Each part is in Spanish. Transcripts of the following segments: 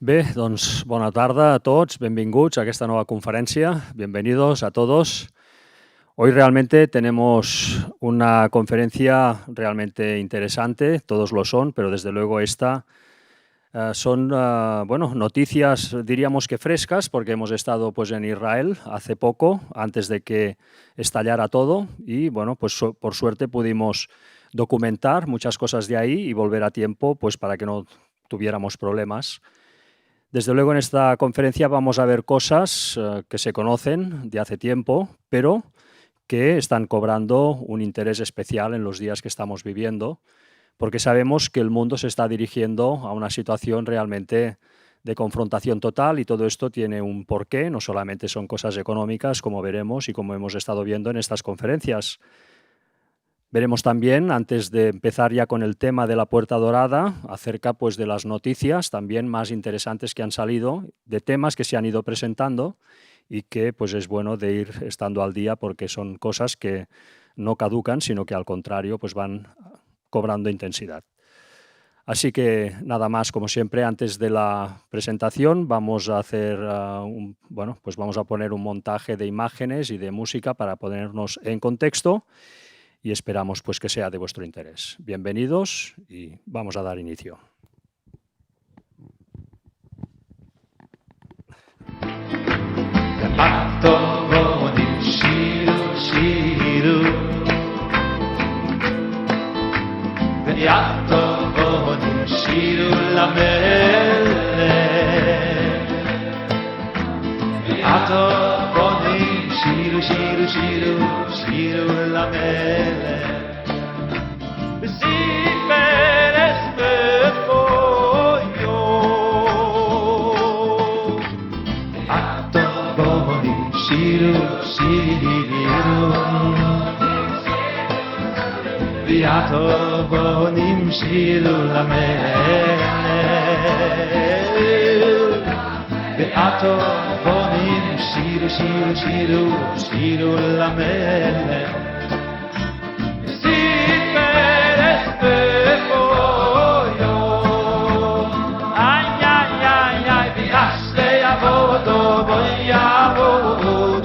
Bé, doncs bona tarda a tots, benvinguts a aquesta nova conferencia. Bienvenidos a todos. Hoy realmente tenemos una conferencia realmente interesante, todos lo son, pero desde luego esta son noticias, diríamos que frescas, porque hemos estado pues, en Israel hace poco, antes de que estallara todo, y bueno, pues por suerte pudimos documentar muchas cosas de ahí y volver a tiempo pues, para que no tuviéramos problemas. Desde luego en esta conferencia vamos a ver cosas que se conocen de hace tiempo, pero que están cobrando un interés especial en los días que estamos viviendo, porque sabemos que el mundo se está dirigiendo a una situación realmente de confrontación total y todo esto tiene un porqué, no solamente son cosas económicas, como veremos y como hemos estado viendo en estas conferencias. Veremos también, antes de empezar ya con el tema de la Puerta Dorada, acerca pues, de las noticias también más interesantes que han salido, de temas que se han ido presentando y que pues, es bueno de ir estando al día porque son cosas que no caducan, sino que al contrario pues, van cobrando intensidad. Así que nada más, como siempre, antes de la presentación vamos a hacer vamos a poner un montaje de imágenes y de música para ponernos en contexto y esperamos pues, que sea de vuestro interés. Bienvenidos y vamos a dar inicio. שירו שירו למלך בסיפר אספויו אטובונים שירו ואטובונים שירו למלך ואטובונים שירו שירו למלך סיפר אספויו איי איי איי איי ויעשה יעבודו בו יעבודו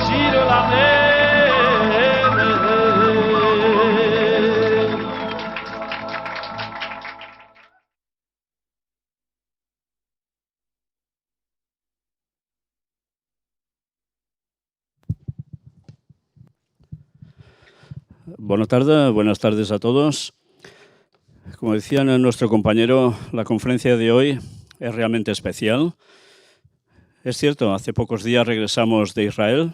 שירו למלך Buenas tardes a todos. Como decía nuestro compañero, la conferencia de hoy es realmente especial. Es cierto, hace pocos días regresamos de Israel.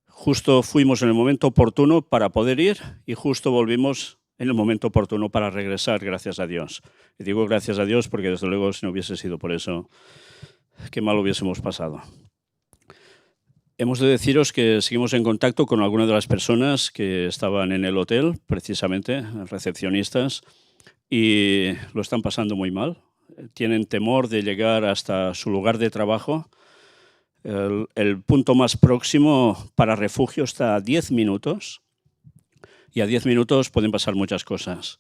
Justo fuimos en el momento oportuno para poder ir y justo volvimos en el momento oportuno para regresar, gracias a Dios. Y digo gracias a Dios porque desde luego si no hubiese sido por eso, qué mal hubiésemos pasado. Hemos de deciros que seguimos en contacto con algunas de las personas que estaban en el hotel, precisamente, recepcionistas, y lo están pasando muy mal. Tienen temor de llegar hasta su lugar de trabajo. El punto más próximo para refugio está a 10 minutos y a 10 minutos pueden pasar muchas cosas.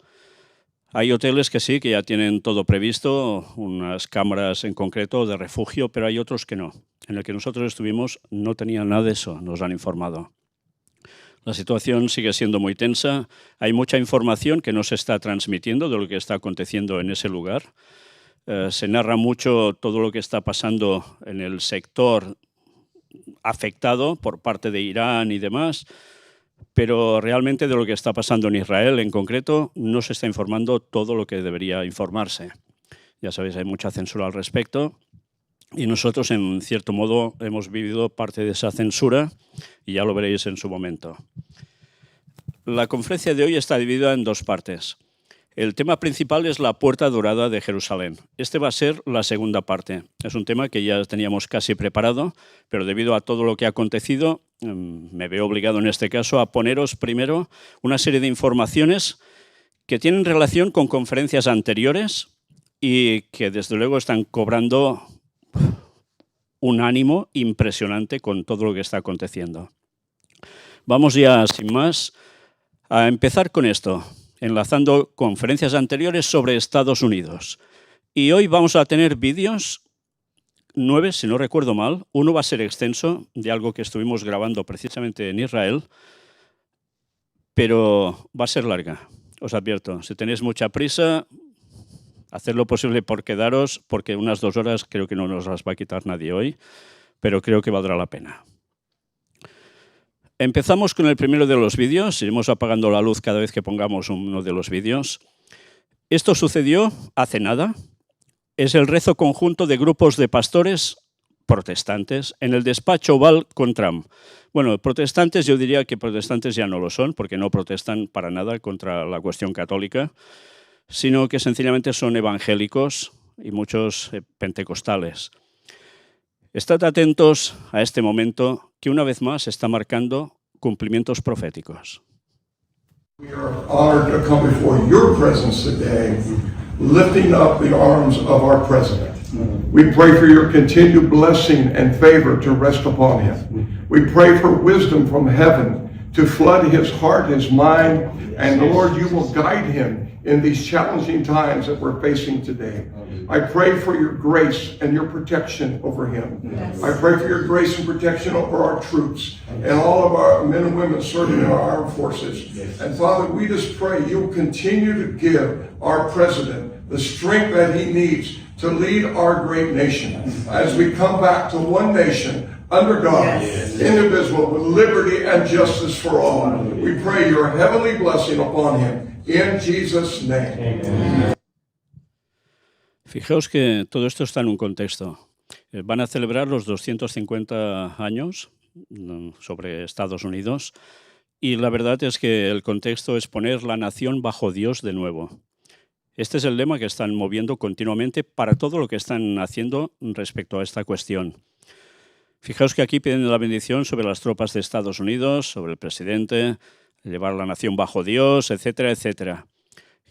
Hay hoteles que sí, que ya tienen todo previsto, unas cámaras en concreto de refugio, pero hay otros que no. En el que nosotros estuvimos no tenía nada de eso, nos han informado. La situación sigue siendo muy tensa, hay mucha información que no se está transmitiendo de lo que está aconteciendo en ese lugar. Se narra mucho todo lo que está pasando en el sector afectado por parte de Irán y demás, pero realmente de lo que está pasando en Israel en concreto no se está informando todo lo que debería informarse. Ya sabéis, hay mucha censura al respecto y nosotros en cierto modo hemos vivido parte de esa censura y ya lo veréis en su momento. La conferencia de hoy está dividida en dos partes. El tema principal es la Puerta Dorada de Jerusalén. Este va a ser la segunda parte. Es un tema que ya teníamos casi preparado, pero debido a todo lo que ha acontecido, me veo obligado en este caso a poneros primero una serie de informaciones que tienen relación con conferencias anteriores y que desde luego están cobrando un ánimo impresionante con todo lo que está aconteciendo. Vamos ya, sin más, a empezar con esto, enlazando conferencias anteriores sobre Estados Unidos. Y hoy vamos a tener vídeos, 9, si no recuerdo mal. Uno va a ser extenso, de algo que estuvimos grabando precisamente en Israel, pero va a ser larga, os advierto. Si tenéis mucha prisa, haced lo posible por quedaros, porque unas 2 horas creo que no nos las va a quitar nadie hoy, pero creo que valdrá la pena. Empezamos con el primero de los vídeos. Iremos apagando la luz cada vez que pongamos uno de los vídeos. Esto sucedió hace nada. Es el rezo conjunto de grupos de pastores protestantes en el despacho Oval con Trump. Bueno, protestantes, yo diría que protestantes ya no lo son, porque no protestan para nada contra la cuestión católica, sino que sencillamente son evangélicos y muchos pentecostales. Estad atentos a este momento que una vez más está marcando cumplimientos proféticos. We are honored to come before your presence today, lifting up the arms of our president. We pray for your continued blessing and favor to rest upon him. We pray for wisdom from heaven to flood his heart, his mind, and Lord, you will guide him in these challenging times that we're facing today. I pray for your grace and your protection over him. Yes. I pray for your grace and protection over our troops and all of our men and women serving in our armed forces. Yes. And Father, we just pray you'll continue to give our president the strength that he needs to lead our great nation as we come back to one nation under God, yes, indivisible, with liberty and justice for all. We pray your heavenly blessing upon him. In Jesus' name. Amen. Fijaos que todo esto está en un contexto. Van a celebrar los 250 años sobre Estados Unidos y la verdad es que el contexto es poner la nación bajo Dios de nuevo. Este es el lema que están moviendo continuamente para todo lo que están haciendo respecto a esta cuestión. Fijaos que aquí piden la bendición sobre las tropas de Estados Unidos, sobre el presidente, llevar la nación bajo Dios, etcétera, etcétera.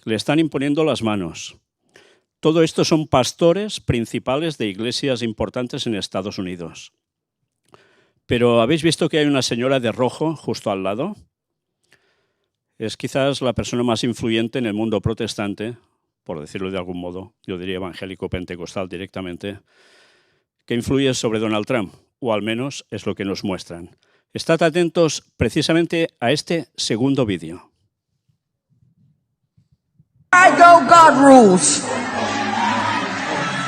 Le están imponiendo las manos. Todo esto son pastores principales de iglesias importantes en Estados Unidos. Pero ¿habéis visto que hay una señora de rojo justo al lado? Es quizás la persona más influyente en el mundo protestante, por decirlo de algún modo, yo diría evangélico pentecostal directamente, que influye sobre Donald Trump, o al menos es lo que nos muestran. Estad atentos precisamente a este segundo vídeo. I go, God rules.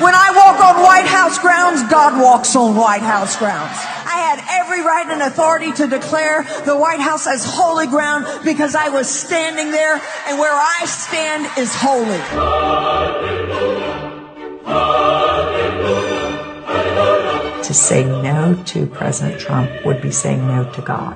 When I walk on White House grounds, God walks on White House grounds. I had every right and authority to declare the White House as holy ground because I was standing there, and where I stand is holy. To say no to President Trump would be saying no to God.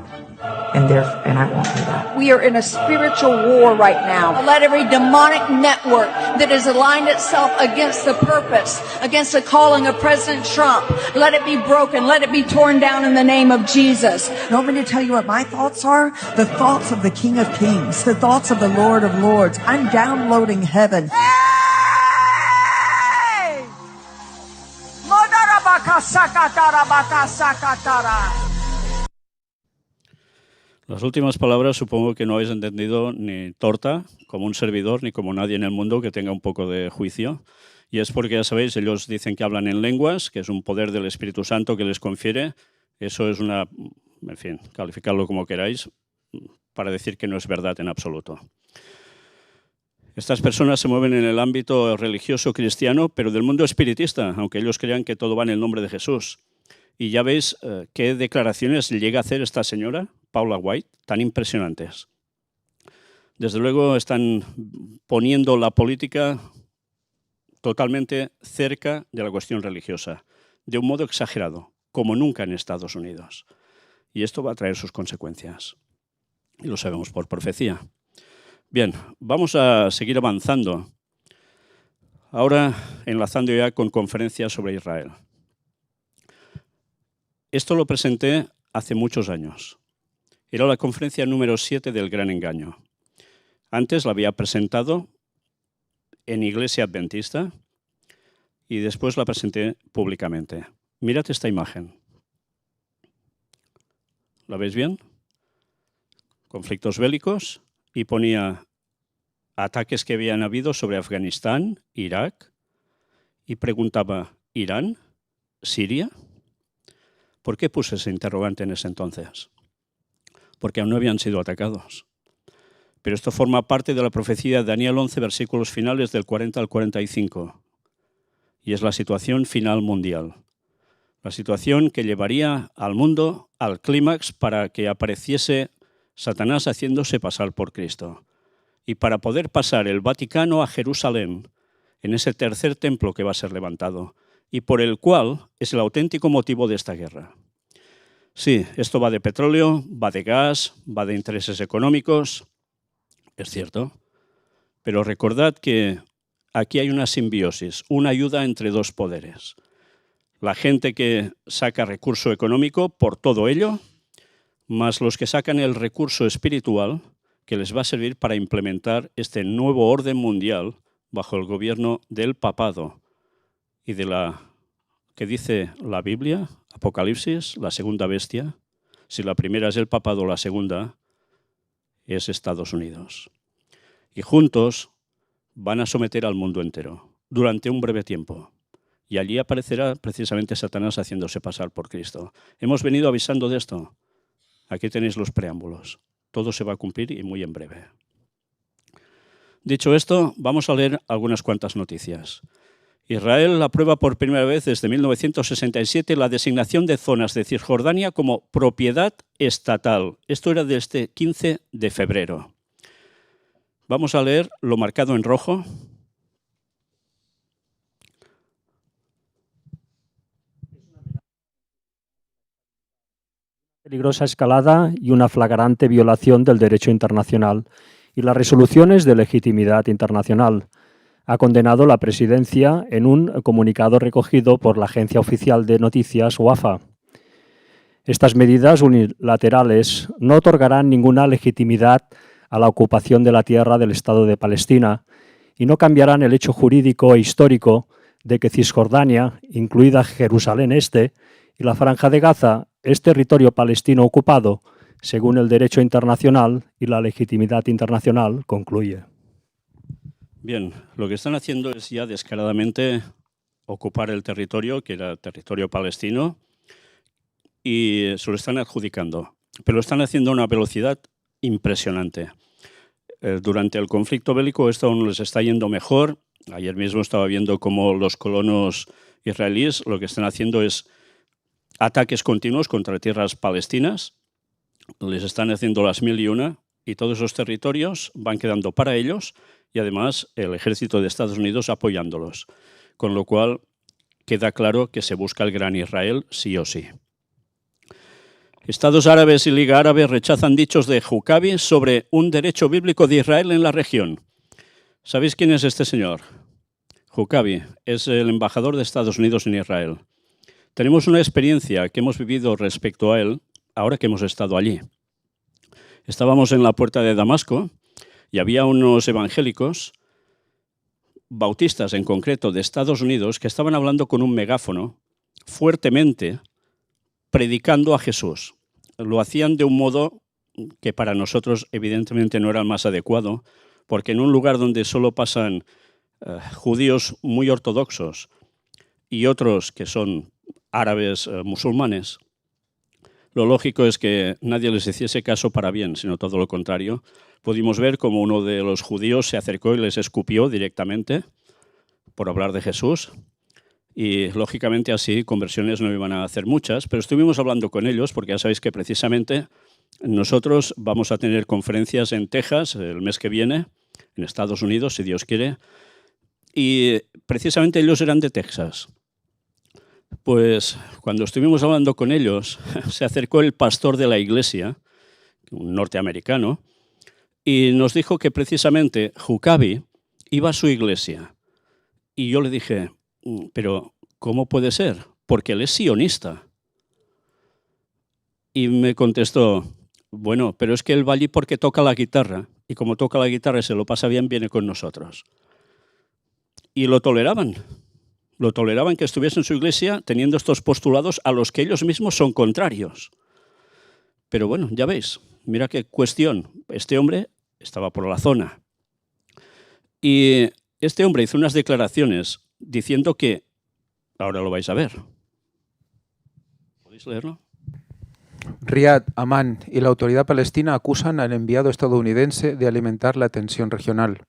And I won't do that. We are in a spiritual war right now. Let every demonic network that has aligned itself against the purpose, against the calling of President Trump, let it be broken, let it be torn down in the name of Jesus. You want me to tell you what my thoughts are? The thoughts of the King of Kings, the thoughts of the Lord of Lords. I'm downloading heaven. Hey! Las últimas palabras supongo que no habéis entendido ni torta, como un servidor, ni como nadie en el mundo que tenga un poco de juicio. Y es porque, ya sabéis, ellos dicen que hablan en lenguas, que es un poder del Espíritu Santo que les confiere. Eso es una, en fin, calificarlo como queráis, para decir que no es verdad en absoluto. Estas personas se mueven en el ámbito religioso cristiano, pero del mundo espiritista, aunque ellos crean que todo va en el nombre de Jesús. Y ya veis qué declaraciones llega a hacer esta señora, Paula White, tan impresionantes. Desde luego están poniendo la política totalmente cerca de la cuestión religiosa, de un modo exagerado, como nunca en Estados Unidos. Y esto va a traer sus consecuencias. Y lo sabemos por profecía. Bien, vamos a seguir avanzando. Ahora enlazando ya con conferencias sobre Israel. Esto lo presenté hace muchos años. Era la conferencia número 7 del Gran Engaño. Antes la había presentado en Iglesia Adventista y después la presenté públicamente. Mirad esta imagen. ¿La veis bien? Conflictos bélicos, y ponía ataques que habían habido sobre Afganistán, Irak, y preguntaba, ¿Irán? ¿Siria? ¿Por qué puse ese interrogante en ese entonces? Porque aún no habían sido atacados. Pero esto forma parte de la profecía de Daniel 11, versículos finales del 40 al 45. Y es la situación final mundial. La situación que llevaría al mundo al clímax para que apareciese Satanás haciéndose pasar por Cristo. Y para poder pasar el Vaticano a Jerusalén, en ese tercer templo que va a ser levantado, y por el cual es el auténtico motivo de esta guerra. Sí, esto va de petróleo, va de gas, va de intereses económicos, es cierto, pero recordad que aquí hay una simbiosis, una ayuda entre dos poderes. La gente que saca recurso económico por todo ello, más los que sacan el recurso espiritual que les va a servir para implementar este nuevo orden mundial bajo el gobierno del papado y de la que dice la Biblia, Apocalipsis, la segunda bestia. Si la primera es el papado, la segunda es Estados Unidos. Y juntos van a someter al mundo entero durante un breve tiempo. Y allí aparecerá precisamente Satanás haciéndose pasar por Cristo. Hemos venido avisando de esto. Aquí tenéis los preámbulos. Todo se va a cumplir y muy en breve. Dicho esto, vamos a leer algunas cuantas noticias. Israel aprueba por primera vez desde 1967 la designación de zonas de Cisjordania como propiedad estatal. Esto era desde 15 de febrero. Vamos a leer lo marcado en rojo. Peligrosa escalada y una flagrante violación del derecho internacional y las resoluciones de legitimidad internacional, ha condenado la presidencia en un comunicado recogido por la agencia oficial de noticias WAFA. Estas medidas unilaterales no otorgarán ninguna legitimidad a la ocupación de la tierra del Estado de Palestina y no cambiarán el hecho jurídico e histórico de que Cisjordania, incluida Jerusalén Este, y la Franja de Gaza es territorio palestino ocupado, según el derecho internacional y la legitimidad internacional, concluye. Bien, lo que están haciendo es ya descaradamente ocupar el territorio, que era territorio palestino, y se lo están adjudicando. Pero lo están haciendo a una velocidad impresionante. Durante el conflicto bélico esto aún les está yendo mejor. Ayer mismo estaba viendo cómo los colonos israelíes lo que están haciendo es ataques continuos contra tierras palestinas. Les están haciendo las 1001 y todos esos territorios van quedando para ellos y además el ejército de Estados Unidos apoyándolos. Con lo cual queda claro que se busca el gran Israel sí o sí. Estados árabes y Liga Árabe rechazan dichos de Huckabee sobre un derecho bíblico de Israel en la región. ¿Sabéis quién es este señor? Huckabee es el embajador de Estados Unidos en Israel. Tenemos una experiencia que hemos vivido respecto a él ahora que hemos estado allí. Estábamos en la puerta de Damasco y había unos evangélicos, bautistas en concreto, de Estados Unidos, que estaban hablando con un megáfono fuertemente, predicando a Jesús. Lo hacían de un modo que para nosotros evidentemente no era el más adecuado, porque en un lugar donde solo pasan judíos muy ortodoxos y otros que son árabes musulmanes, lo lógico es que nadie les hiciese caso para bien, sino todo lo contrario. Pudimos ver cómo uno de los judíos se acercó y les escupió directamente por hablar de Jesús. Y lógicamente así conversiones no iban a hacer muchas, pero estuvimos hablando con ellos porque ya sabéis que precisamente nosotros vamos a tener conferencias en Texas el mes que viene, en Estados Unidos, si Dios quiere, y precisamente ellos eran de Texas. Pues cuando estuvimos hablando con ellos, se acercó el pastor de la iglesia, un norteamericano, y nos dijo que precisamente Huckabee iba a su iglesia. Y yo le dije, pero ¿cómo puede ser? Porque él es sionista. Y me contestó, bueno, pero es que él va allí porque toca la guitarra, y como toca la guitarra y se lo pasa bien, viene con nosotros. Y lo toleraban. Lo toleraban que estuviese en su iglesia teniendo estos postulados a los que ellos mismos son contrarios. Pero bueno, ya veis, mira qué cuestión. Este hombre estaba por la zona. Y este hombre hizo unas declaraciones diciendo que, ahora lo vais a ver. ¿Podéis leerlo? Riad, Amán y la autoridad palestina acusan al enviado estadounidense de alimentar la tensión regional.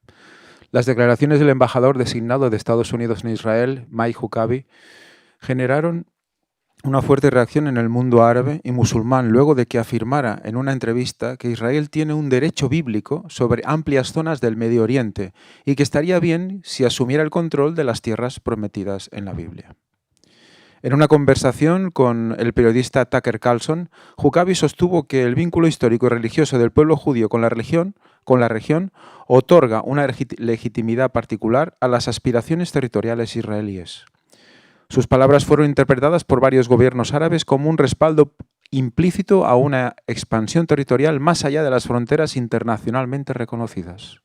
Las declaraciones del embajador designado de Estados Unidos en Israel, Mike Huckabee, generaron una fuerte reacción en el mundo árabe y musulmán luego de que afirmara en una entrevista que Israel tiene un derecho bíblico sobre amplias zonas del Medio Oriente y que estaría bien si asumiera el control de las tierras prometidas en la Biblia. En una conversación con el periodista Tucker Carlson, Huckabee sostuvo que el vínculo histórico y religioso del pueblo judío con la región otorga una legitimidad particular a las aspiraciones territoriales israelíes. Sus palabras fueron interpretadas por varios gobiernos árabes como un respaldo implícito a una expansión territorial más allá de las fronteras internacionalmente reconocidas.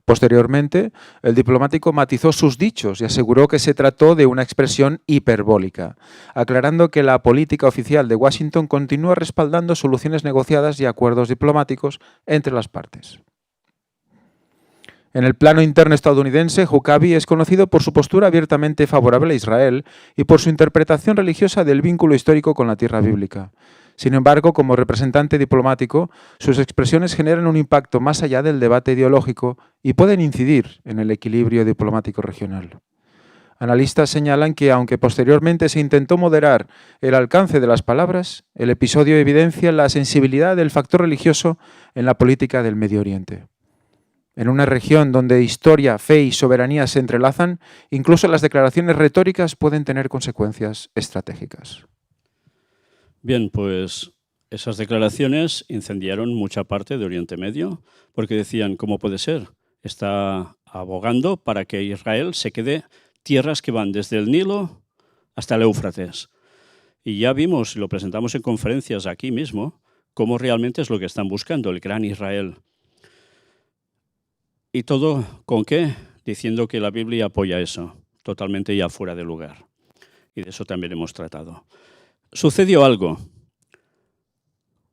Posteriormente, el diplomático matizó sus dichos y aseguró que se trató de una expresión hiperbólica, aclarando que la política oficial de Washington continúa respaldando soluciones negociadas y acuerdos diplomáticos entre las partes. En el plano interno estadounidense, Huckabee es conocido por su postura abiertamente favorable a Israel y por su interpretación religiosa del vínculo histórico con la tierra bíblica. Sin embargo, como representante diplomático, sus expresiones generan un impacto más allá del debate ideológico y pueden incidir en el equilibrio diplomático regional. Analistas señalan que, aunque posteriormente se intentó moderar el alcance de las palabras, el episodio evidencia la sensibilidad del factor religioso en la política del Medio Oriente. En una región donde historia, fe y soberanía se entrelazan, incluso las declaraciones retóricas pueden tener consecuencias estratégicas. Bien, pues esas declaraciones incendiaron mucha parte de Oriente Medio, porque decían, ¿cómo puede ser? Está abogando para que Israel se quede tierras que van desde el Nilo hasta el Éufrates. Y ya vimos, lo presentamos en conferencias aquí mismo, cómo realmente es lo que están buscando, el gran Israel. ¿Y todo con qué? Diciendo que la Biblia apoya eso, totalmente ya fuera de lugar. Y de eso también hemos tratado. Sucedió algo.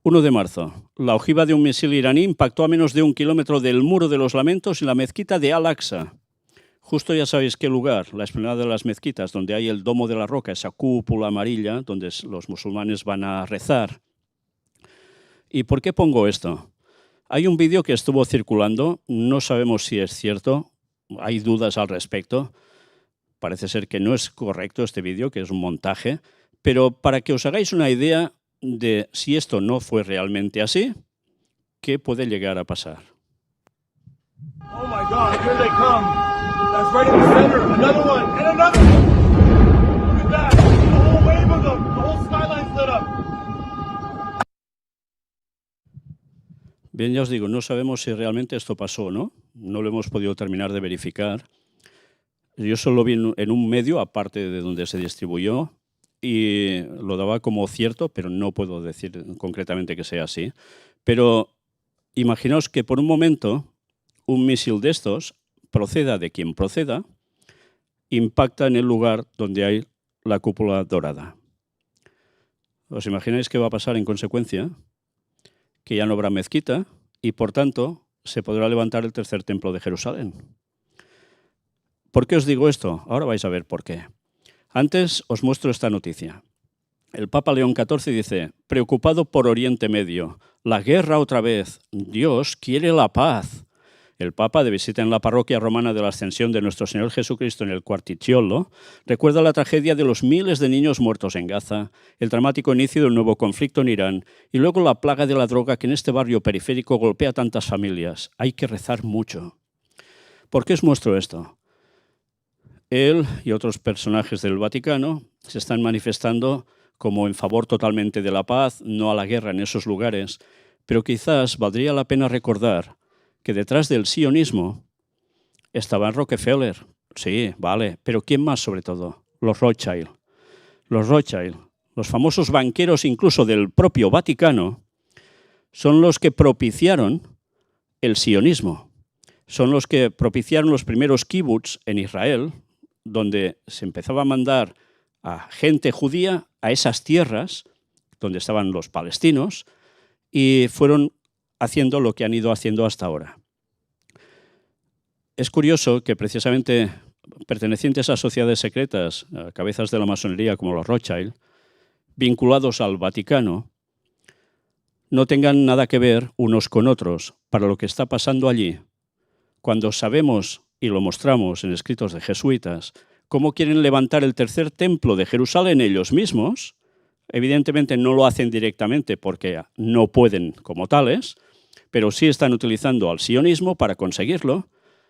1 de marzo, la ojiva de un misil iraní impactó a menos de 1 kilómetro del Muro de los Lamentos y la mezquita de Al-Aqsa. Justo ya sabéis qué lugar, la explanada de las mezquitas, donde hay el domo de la roca, esa cúpula amarilla, donde los musulmanes van a rezar. ¿Y por qué pongo esto? Hay un vídeo que estuvo circulando, no sabemos si es cierto, hay dudas al respecto. Parece ser que no es correcto este vídeo, que es un montaje, pero para que os hagáis una idea de si esto no fue realmente así, ¿qué puede llegar a pasar? Oh my God, here they come. That's right in the center. Another one, and another one. Look at that. The whole wave of them. The whole skyline's lit up. Bien, ya os digo, no sabemos si realmente esto pasó o no. No lo hemos podido terminar de verificar. Yo solo vi en un medio, aparte de donde se distribuyó, y lo daba como cierto, pero no puedo decir concretamente que sea así. Pero imaginaos que por un momento un misil de estos, proceda de quien proceda, impacta en el lugar donde hay la cúpula dorada. ¿Os imagináis qué va a pasar en consecuencia? Que ya no habrá mezquita y, por tanto, se podrá levantar el tercer templo de Jerusalén. ¿Por qué os digo esto? Ahora vais a ver por qué. Antes os muestro esta noticia. El Papa León XIV dice, preocupado por Oriente Medio, la guerra otra vez, Dios quiere la paz. El Papa, de visita en la parroquia romana de la Ascensión de nuestro Señor Jesucristo en el Quarticciolo, recuerda la tragedia de los miles de niños muertos en Gaza, el dramático inicio de un nuevo conflicto en Irán y luego la plaga de la droga que en este barrio periférico golpea a tantas familias. Hay que rezar mucho. ¿Por qué os muestro esto? Él y otros personajes del Vaticano se están manifestando como en favor totalmente de la paz, no a la guerra en esos lugares, pero quizás valdría la pena recordar que detrás del sionismo estaba Rockefeller. Sí, vale, pero ¿quién más sobre todo? Los Rothschild. Los Rothschild, los famosos banqueros incluso del propio Vaticano, son los que propiciaron el sionismo. Son los que propiciaron los primeros kibbutz en Israel, donde se empezaba a mandar a gente judía a esas tierras donde estaban los palestinos y fueron haciendo lo que han ido haciendo hasta ahora. Es curioso que precisamente pertenecientes a sociedades secretas, a cabezas de la masonería como los Rothschild, vinculados al Vaticano, no tengan nada que ver unos con otros para lo que está pasando allí, cuando sabemos, y lo mostramos en escritos de jesuitas, cómo quieren levantar el tercer templo de Jerusalén ellos mismos. Evidentemente no lo hacen directamente porque no pueden como tales, pero sí están utilizando al sionismo para conseguirlo,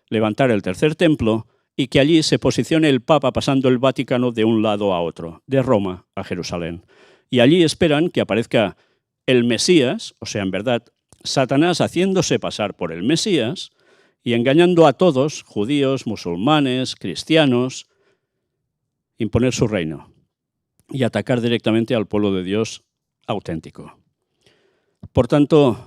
levantar el tercer templo y que allí se posicione el Papa pasando el Vaticano de un lado a otro, de Roma a Jerusalén. Y allí esperan que aparezca el Mesías, o sea, en verdad, Satanás haciéndose pasar por el Mesías y engañando a todos, judíos, musulmanes, cristianos, imponer su reino y atacar directamente al pueblo de Dios auténtico. Por tanto,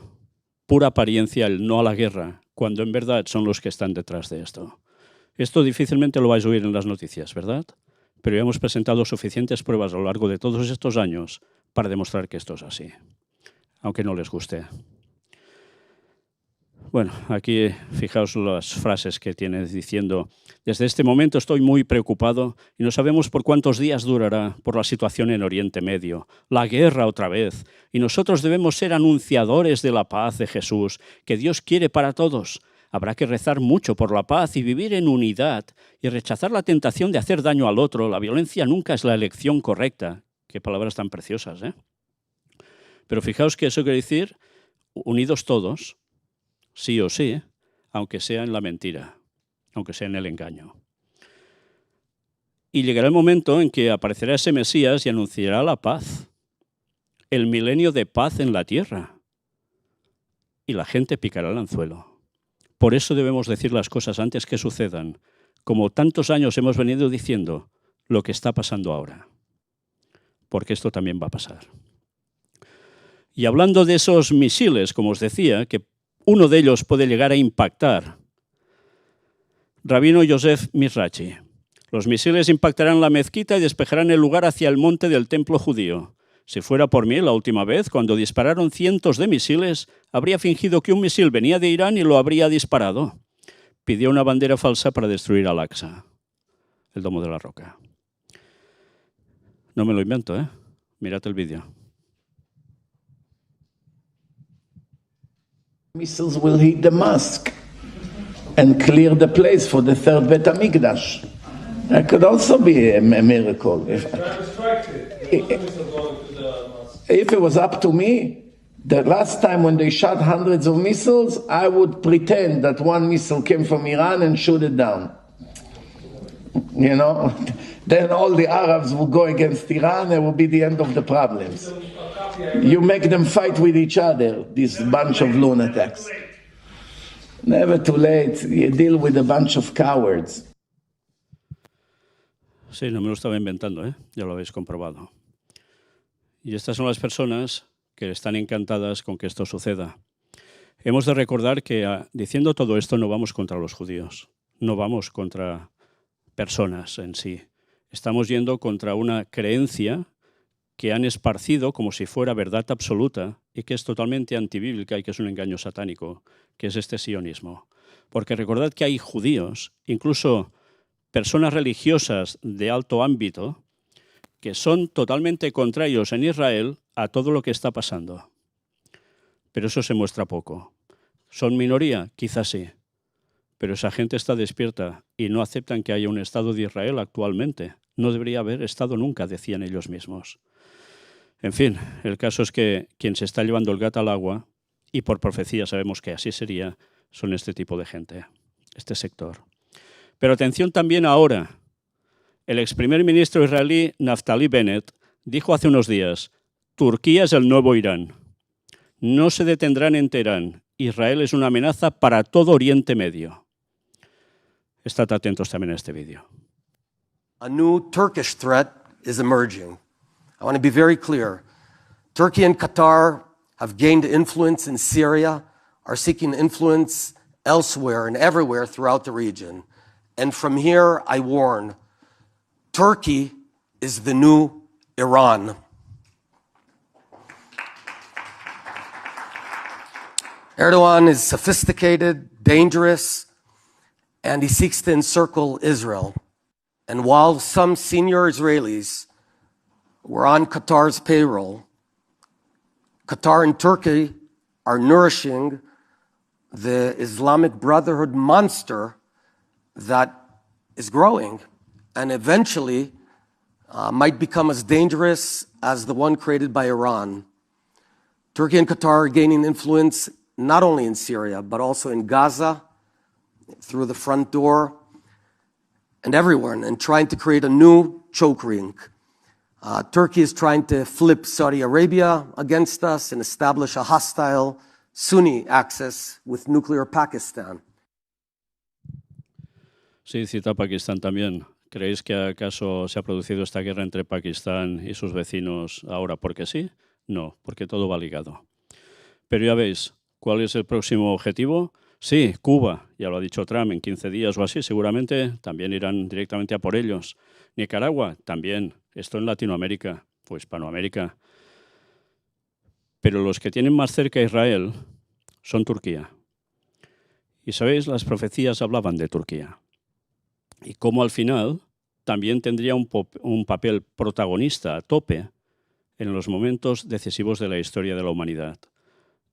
pura apariencia el no a la guerra, cuando en verdad son los que están detrás de esto. Esto difícilmente lo vais a oír en las noticias, ¿verdad? Pero ya hemos presentado suficientes pruebas a lo largo de todos estos años para demostrar que esto es así, aunque no les guste. Bueno, aquí fijaos las frases que tiene diciendo: desde este momento estoy muy preocupado y no sabemos por cuántos días durará por la situación en Oriente Medio, la guerra otra vez, y nosotros debemos ser anunciadores de la paz de Jesús, que Dios quiere para todos. Habrá que rezar mucho por la paz y vivir en unidad y rechazar la tentación de hacer daño al otro. La violencia nunca es la elección correcta. Qué palabras tan preciosas, ¿eh? Pero fijaos que eso quiere decir unidos todos, sí o sí, aunque sea en la mentira, aunque sea en el engaño. Y llegará el momento en que aparecerá ese Mesías y anunciará la paz, el milenio de paz en la tierra, y la gente picará el anzuelo. Por eso debemos decir las cosas antes que sucedan, como tantos años hemos venido diciendo lo que está pasando ahora, porque esto también va a pasar. Y hablando de esos misiles, como os decía, que uno de ellos puede llegar a impactar, Rabino Yosef Mizrachi: los misiles impactarán la mezquita y despejarán el lugar hacia el monte del templo judío. Si fuera por mí, la última vez, cuando dispararon cientos de misiles, habría fingido que un misil venía de Irán y lo habría disparado. Pidió una bandera falsa para destruir Al-Aqsa, el Domo de la Roca. No me lo invento, ¿eh? Mirad el vídeo. Missiles will hit the mosque and clear the place for the third Bet HaMikdash. That could also be a miracle. If it was up to me, the last time when they shot hundreds of missiles, I would pretend that one missile came from Iran and shoot it down. You know, then all the Arabs will go against Iran and it will be the end of the problems. You make them fight with each other, this bunch of lunatics. Never too late. You deal with a bunch of cowards. Sí, no me lo estaba inventando, ¿eh? Ya lo habéis comprobado. Y estas son las personas que están encantadas con que esto suceda. Hemos de recordar que diciendo todo esto no vamos contra los judíos, no vamos contra personas en sí. Estamos yendo contra una creencia que han esparcido como si fuera verdad absoluta y que es totalmente antibíblica y que es un engaño satánico, que es este sionismo. Porque recordad que hay judíos, incluso personas religiosas de alto ámbito, que son totalmente contrarios en Israel a todo lo que está pasando. Pero eso se muestra poco. ¿Son minoría? Quizás sí. Pero esa gente está despierta y no aceptan que haya un Estado de Israel actualmente. No debería haber Estado nunca, decían ellos mismos. En fin, el caso es que quien se está llevando el gato al agua, y por profecía sabemos que así sería, son este tipo de gente, este sector. Pero atención también ahora. El ex primer ministro israelí Naftali Bennett dijo hace unos días: Turquía es el nuevo Irán. No se detendrán en Teherán. Israel es una amenaza para todo Oriente Medio. Estad atentos también a este vídeo. A new Turkish threat is emerging. I want to be very clear. Turkey and Qatar have gained influence in Syria, are seeking influence elsewhere and everywhere throughout the region. And from here, I warn, Turkey is the new Iran. Erdogan is sophisticated, dangerous, and he seeks to encircle Israel. And while some senior Israelis were on Qatar's payroll, Qatar and Turkey are nourishing the Islamic Brotherhood monster that is growing and eventually might become as dangerous as the one created by Iran. Turkey and Qatar are gaining influence not only in Syria, but also in Gaza, through the front door, and everywhere, and trying to create a new choke ring. Turkey is trying to flip Saudi Arabia against us and establish a hostile Sunni axis with nuclear Pakistan. Sí, cita Pakistán también. ¿Creéis que acaso se ha producido esta guerra entre Pakistán y sus vecinos ahora porque sí? No, porque todo va ligado. Pero ya veis, ¿cuál es el próximo objetivo? Sí, Cuba, ya lo ha dicho Trump, en 15 días o así, seguramente también irán directamente a por ellos. Nicaragua, también. Esto en Latinoamérica o Hispanoamérica. Pero los que tienen más cerca a Israel son Turquía. Y sabéis, las profecías hablaban de Turquía. Y cómo al final también tendría un papel protagonista a tope en los momentos decisivos de la historia de la humanidad.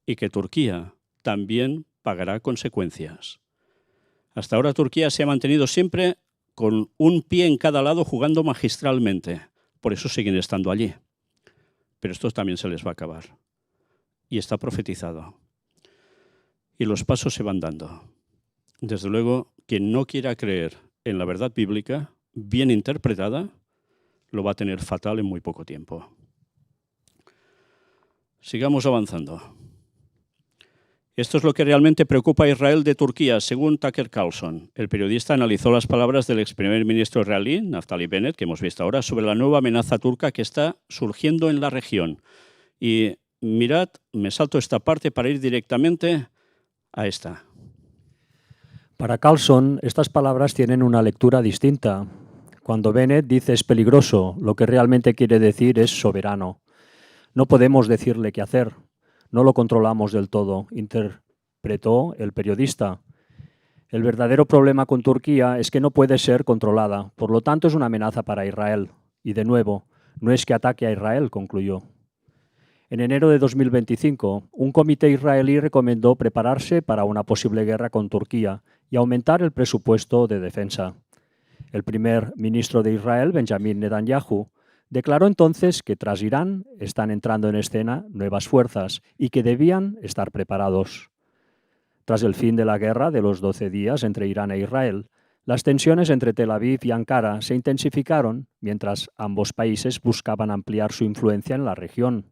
Y que Turquía también pagará consecuencias. Hasta ahora Turquía se ha mantenido siempre con un pie en cada lado jugando magistralmente. Por eso siguen estando allí. Pero esto también se les va a acabar. Y está profetizado. Y los pasos se van dando. Desde luego, quien no quiera creer en la verdad bíblica, bien interpretada, lo va a tener fatal en muy poco tiempo. Sigamos avanzando. Esto es lo que realmente preocupa a Israel de Turquía, según Tucker Carlson. El periodista analizó las palabras del ex primer ministro israelí, Naftali Bennett, que hemos visto ahora, sobre la nueva amenaza turca que está surgiendo en la región. Y mirad, me salto esta parte para ir directamente a esta. Para Carlson, estas palabras tienen una lectura distinta. Cuando Bennett dice es peligroso, lo que realmente quiere decir es soberano. No podemos decirle qué hacer. No lo controlamos del todo, interpretó el periodista. El verdadero problema con Turquía es que no puede ser controlada, por lo tanto es una amenaza para Israel. Y de nuevo, no es que ataque a Israel, concluyó. En enero de 2025, un comité israelí recomendó prepararse para una posible guerra con Turquía y aumentar el presupuesto de defensa. El primer ministro de Israel, Benjamin Netanyahu, declaró entonces que tras Irán están entrando en escena nuevas fuerzas y que debían estar preparados. Tras el fin de la guerra de los 12 días entre Irán e Israel, las tensiones entre Tel Aviv y Ankara se intensificaron mientras ambos países buscaban ampliar su influencia en la región.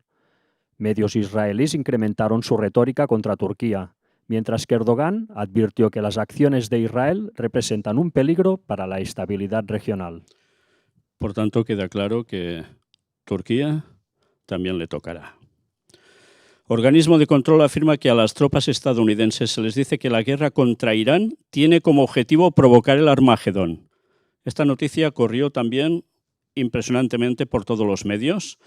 Medios israelíes incrementaron su retórica contra Turquía, mientras que Erdogan advirtió que las acciones de Israel representan un peligro para la estabilidad regional. Por tanto, queda claro que Turquía también le tocará. Organismo de control afirma que a las tropas estadounidenses se les dice que la guerra contra Irán tiene como objetivo provocar el Armagedón. Esta noticia corrió también impresionantemente por todos los medios.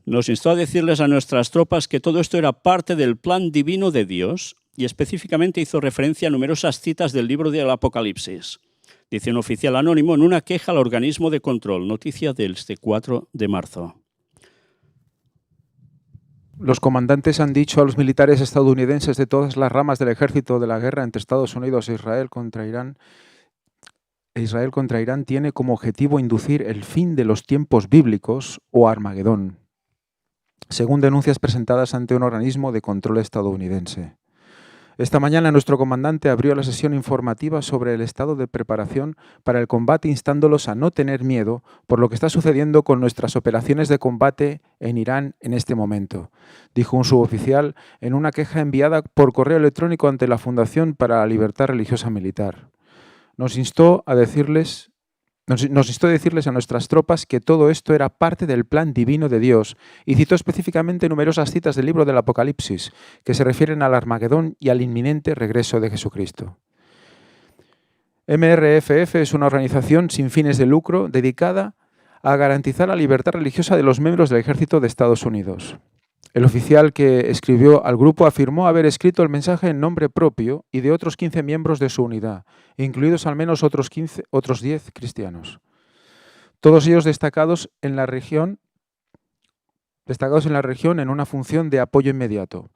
Nos instó a decirles a nuestras tropas que todo esto era parte del plan divino de Dios y específicamente hizo referencia a numerosas citas del libro del Apocalipsis. Dice un oficial anónimo en una queja al organismo de control, noticia del 4 de marzo. Los comandantes han dicho a los militares estadounidenses de todas las ramas del ejército de la guerra entre Estados Unidos e Israel contra Irán tiene como objetivo inducir el fin de los tiempos bíblicos o Armagedón, según denuncias presentadas ante un organismo de control estadounidense. Esta mañana nuestro comandante abrió la sesión informativa sobre el estado de preparación para el combate, instándolos a no tener miedo por lo que está sucediendo con nuestras operaciones de combate en Irán en este momento, dijo un suboficial en una queja enviada por correo electrónico ante la Fundación para la Libertad Religiosa Militar. Nos instó a decirles a nuestras tropas que todo esto era parte del plan divino de Dios y citó específicamente numerosas citas del libro del Apocalipsis que se refieren al Armagedón y al inminente regreso de Jesucristo. MRFF es una organización sin fines de lucro dedicada a garantizar la libertad religiosa de los miembros del ejército de Estados Unidos. El oficial que escribió al grupo afirmó haber escrito el mensaje en nombre propio y de otros 15 miembros de su unidad, incluidos al menos otros 10 cristianos. Todos ellos destacados en la región en una función de apoyo inmediato.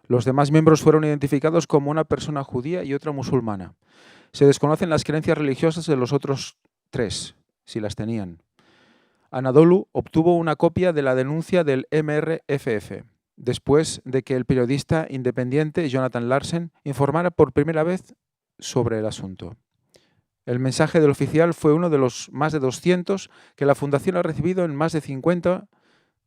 Los demás miembros fueron identificados como una persona judía y otra musulmana. Se desconocen las creencias religiosas de los otros 3, si las tenían. Anadolu obtuvo una copia de la denuncia del MRFF, después de que el periodista independiente Jonathan Larsen informara por primera vez sobre el asunto. El mensaje del oficial fue uno de los más de 200 que la Fundación ha recibido en más de 50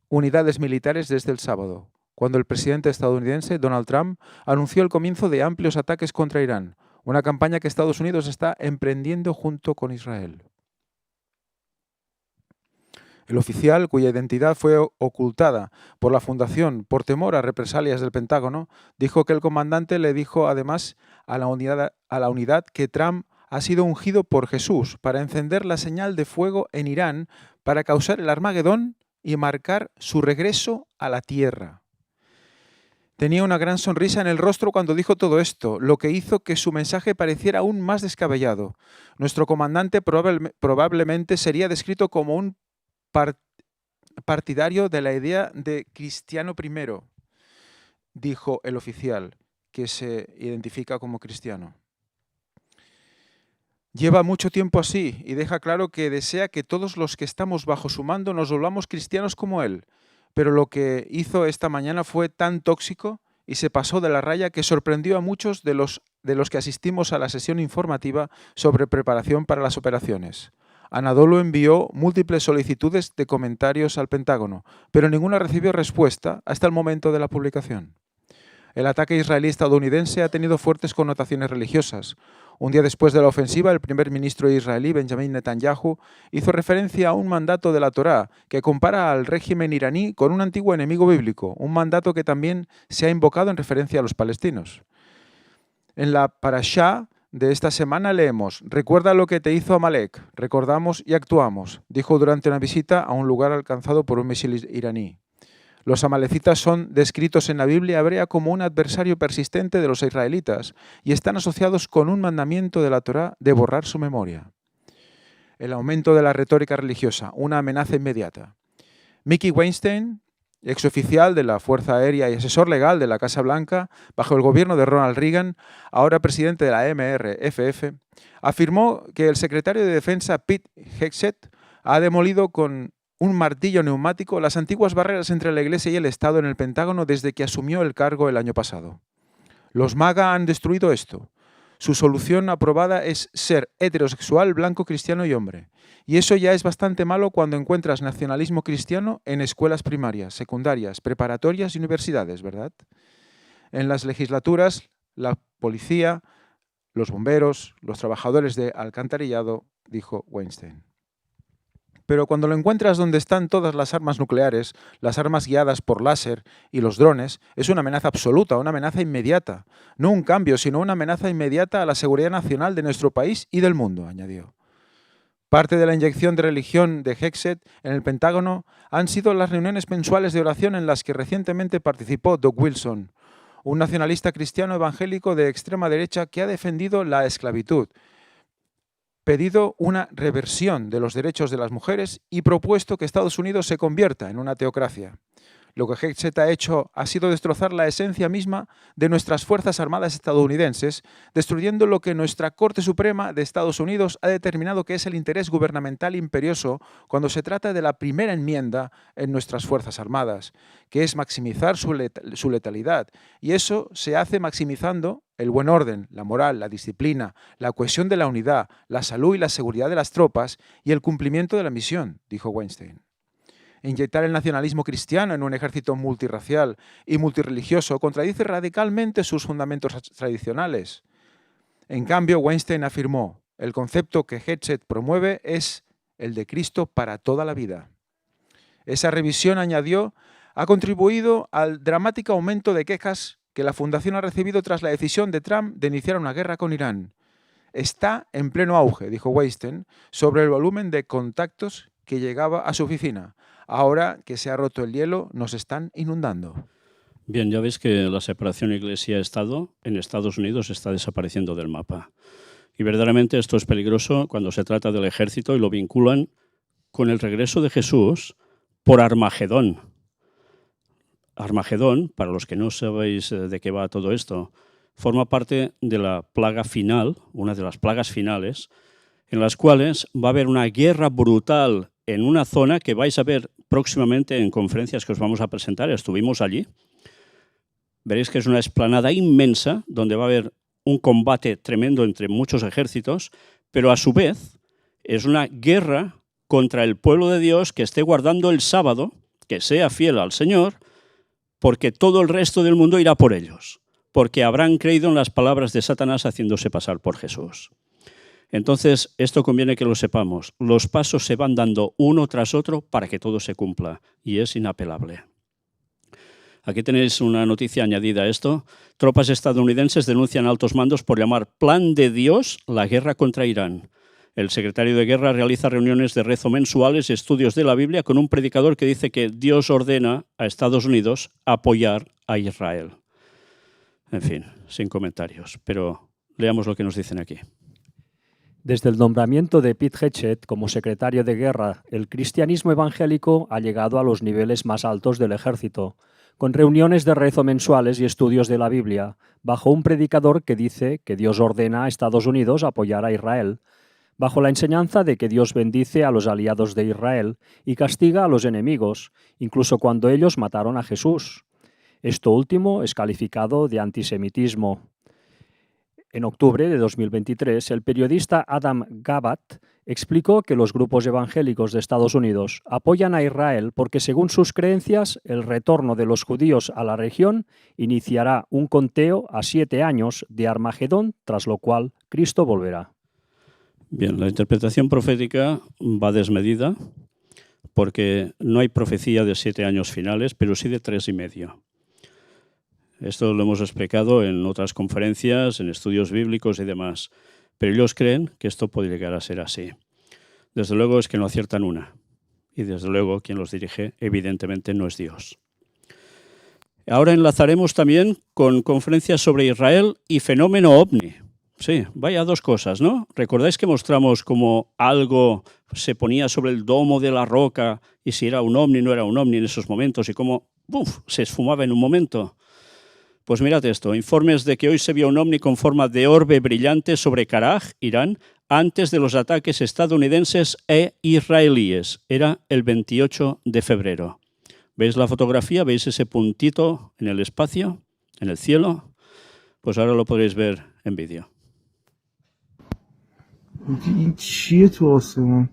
unidades militares desde el sábado, cuando el presidente estadounidense Donald Trump anunció el comienzo de amplios ataques contra Irán, una campaña que Estados Unidos está emprendiendo junto con Israel. El oficial, cuya identidad fue ocultada por la Fundación por temor a represalias del Pentágono, dijo que el comandante le dijo además a la unidad que Trump ha sido ungido por Jesús para encender la señal de fuego en Irán para causar el Armagedón y marcar su regreso a la tierra. Tenía una gran sonrisa en el rostro cuando dijo todo esto, lo que hizo que su mensaje pareciera aún más descabellado. Nuestro comandante probablemente sería descrito como un partidario de la idea de cristiano primero, dijo el oficial, que se identifica como cristiano. Lleva mucho tiempo así y deja claro que desea que todos los que estamos bajo su mando nos volvamos cristianos como él, pero lo que hizo esta mañana fue tan tóxico y se pasó de la raya que sorprendió a muchos de los que asistimos a la sesión informativa sobre preparación para las operaciones. Anadolu envió múltiples solicitudes de comentarios al Pentágono, pero ninguna recibió respuesta hasta el momento de la publicación. El ataque israelí estadounidense ha tenido fuertes connotaciones religiosas. Un día después de la ofensiva, el primer ministro israelí, Benjamin Netanyahu, hizo referencia a un mandato de la Torá que compara al régimen iraní con un antiguo enemigo bíblico, un mandato que también se ha invocado en referencia a los palestinos. En la Parashá de esta semana leemos: «Recuerda lo que te hizo Amalek, recordamos y actuamos», dijo durante una visita a un lugar alcanzado por un misil iraní. Los amalecitas son descritos en la Biblia hebrea como un adversario persistente de los israelitas y están asociados con un mandamiento de la Torá de borrar su memoria. El aumento de la retórica religiosa, una amenaza inmediata. Mickey Weinstein, exoficial de la Fuerza Aérea y asesor legal de la Casa Blanca bajo el gobierno de Ronald Reagan, ahora presidente de la MRFF, afirmó que el secretario de Defensa Pete Hegseth ha demolido con un martillo neumático las antiguas barreras entre la Iglesia y el Estado en el Pentágono desde que asumió el cargo el año pasado. Los MAGA han destruido esto. Su solución aprobada es ser heterosexual, blanco, cristiano y hombre. Y eso ya es bastante malo cuando encuentras nacionalismo cristiano en escuelas primarias, secundarias, preparatorias y universidades, ¿verdad? En las legislaturas, la policía, los bomberos, los trabajadores de alcantarillado, dijo Weinstein. Pero cuando lo encuentras donde están todas las armas nucleares, las armas guiadas por láser y los drones, es una amenaza absoluta, una amenaza inmediata. No un cambio, sino una amenaza inmediata a la seguridad nacional de nuestro país y del mundo, añadió. Parte de la inyección de religión de Hegseth en el Pentágono han sido las reuniones mensuales de oración en las que recientemente participó Doug Wilson, un nacionalista cristiano evangélico de extrema derecha que ha defendido la esclavitud, pedido una reversión de los derechos de las mujeres y propuesto que Estados Unidos se convierta en una teocracia. Lo que Hegseth ha hecho ha sido destrozar la esencia misma de nuestras Fuerzas Armadas estadounidenses, destruyendo lo que nuestra Corte Suprema de Estados Unidos ha determinado que es el interés gubernamental imperioso cuando se trata de la primera enmienda en nuestras Fuerzas Armadas, que es maximizar su letalidad. Y eso se hace maximizando el buen orden, la moral, la disciplina, la cohesión de la unidad, la salud y la seguridad de las tropas y el cumplimiento de la misión, dijo Weinstein. Inyectar el nacionalismo cristiano en un ejército multirracial y multirreligioso contradice radicalmente sus fundamentos tradicionales. En cambio, Weinstein afirmó, el concepto que Hegseth promueve es el de Cristo para toda la vida. Esa revisión, añadió, ha contribuido al dramático aumento de quejas que la Fundación ha recibido tras la decisión de Trump de iniciar una guerra con Irán. está en pleno auge, dijo Weinstein, sobre el volumen de contactos que llegaba a su oficina. Ahora que se ha roto el hielo, nos están inundando. Bien, ya veis que la separación Iglesia-Estado en Estados Unidos está desapareciendo del mapa. Y verdaderamente esto es peligroso cuando se trata del ejército y lo vinculan con el regreso de Jesús por Armagedón. Armagedón, para los que no sabéis de qué va todo esto, forma parte de la plaga final, una de las plagas finales, en las cuales va a haber una guerra brutal en una zona que vais a ver próximamente en conferencias que os vamos a presentar. Estuvimos allí. Veréis que es una explanada inmensa donde va a haber un combate tremendo entre muchos ejércitos, pero a su vez es una guerra contra el pueblo de Dios que esté guardando el sábado, que sea fiel al Señor, porque todo el resto del mundo irá por ellos, porque habrán creído en las palabras de Satanás haciéndose pasar por Jesús. Entonces, esto conviene que lo sepamos. Los pasos se van dando uno tras otro para que todo se cumpla, y es inapelable. Aquí tenéis una noticia añadida a esto. Tropas estadounidenses denuncian a altos mandos por llamar plan de Dios la guerra contra Irán. El secretario de Guerra realiza reuniones de rezo mensuales y estudios de la Biblia con un predicador que dice que Dios ordena a Estados Unidos apoyar a Israel. En fin, sin comentarios, pero leamos lo que nos dicen aquí. Desde el nombramiento de Pete Hegseth como secretario de Guerra, el cristianismo evangélico ha llegado a los niveles más altos del ejército, con reuniones de rezo mensuales y estudios de la Biblia, bajo un predicador que dice que Dios ordena a Estados Unidos apoyar a Israel, bajo la enseñanza de que Dios bendice a los aliados de Israel y castiga a los enemigos, incluso cuando ellos mataron a Jesús. Esto último es calificado de antisemitismo. En octubre de 2023, el periodista Adam Gabat explicó que los grupos evangélicos de Estados Unidos apoyan a Israel porque, según sus creencias, el retorno de los judíos a la región iniciará un conteo a 7 años de Armagedón, tras lo cual Cristo volverá. Bien, la interpretación profética va desmedida porque no hay profecía de 7 años finales, pero sí de 3 y medio. Esto lo hemos explicado en otras conferencias, en estudios bíblicos y demás. Pero ellos creen que esto puede llegar a ser así. Desde luego es que no aciertan una. Y desde luego quien los dirige evidentemente no es Dios. Ahora enlazaremos también con conferencias sobre Israel y fenómeno ovni. Sí, vaya dos cosas, ¿no? ¿Recordáis que mostramos cómo algo se ponía sobre el domo de la roca y si era un ovni no era un ovni en esos momentos y cómo se esfumaba en un momento? Pues mirad esto, informes de que hoy se vio un ovni con forma de orbe brillante sobre Karaj, Irán, antes de los ataques estadounidenses e israelíes. Era el 28 de febrero. ¿Veis la fotografía? ¿Veis ese puntito en el espacio, en el cielo? Pues ahora lo podréis ver en vídeo. این چیه تو آسمون؟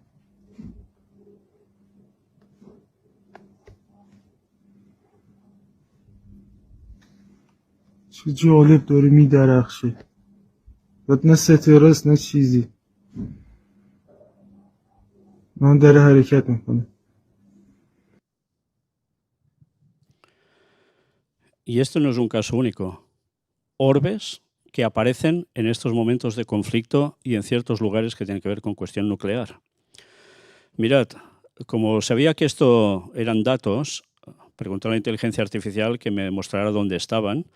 چه جالب داره میدرخشه. نه ستاره است نه چیزی. من داره حرکت میکنه. Y esto no es un caso único. Orbes que aparecen en estos momentos de conflicto y en ciertos lugares que tienen que ver con cuestión nuclear. Mirad, como sabía que esto eran datos, pregunté a la inteligencia artificial que me mostrara dónde estaban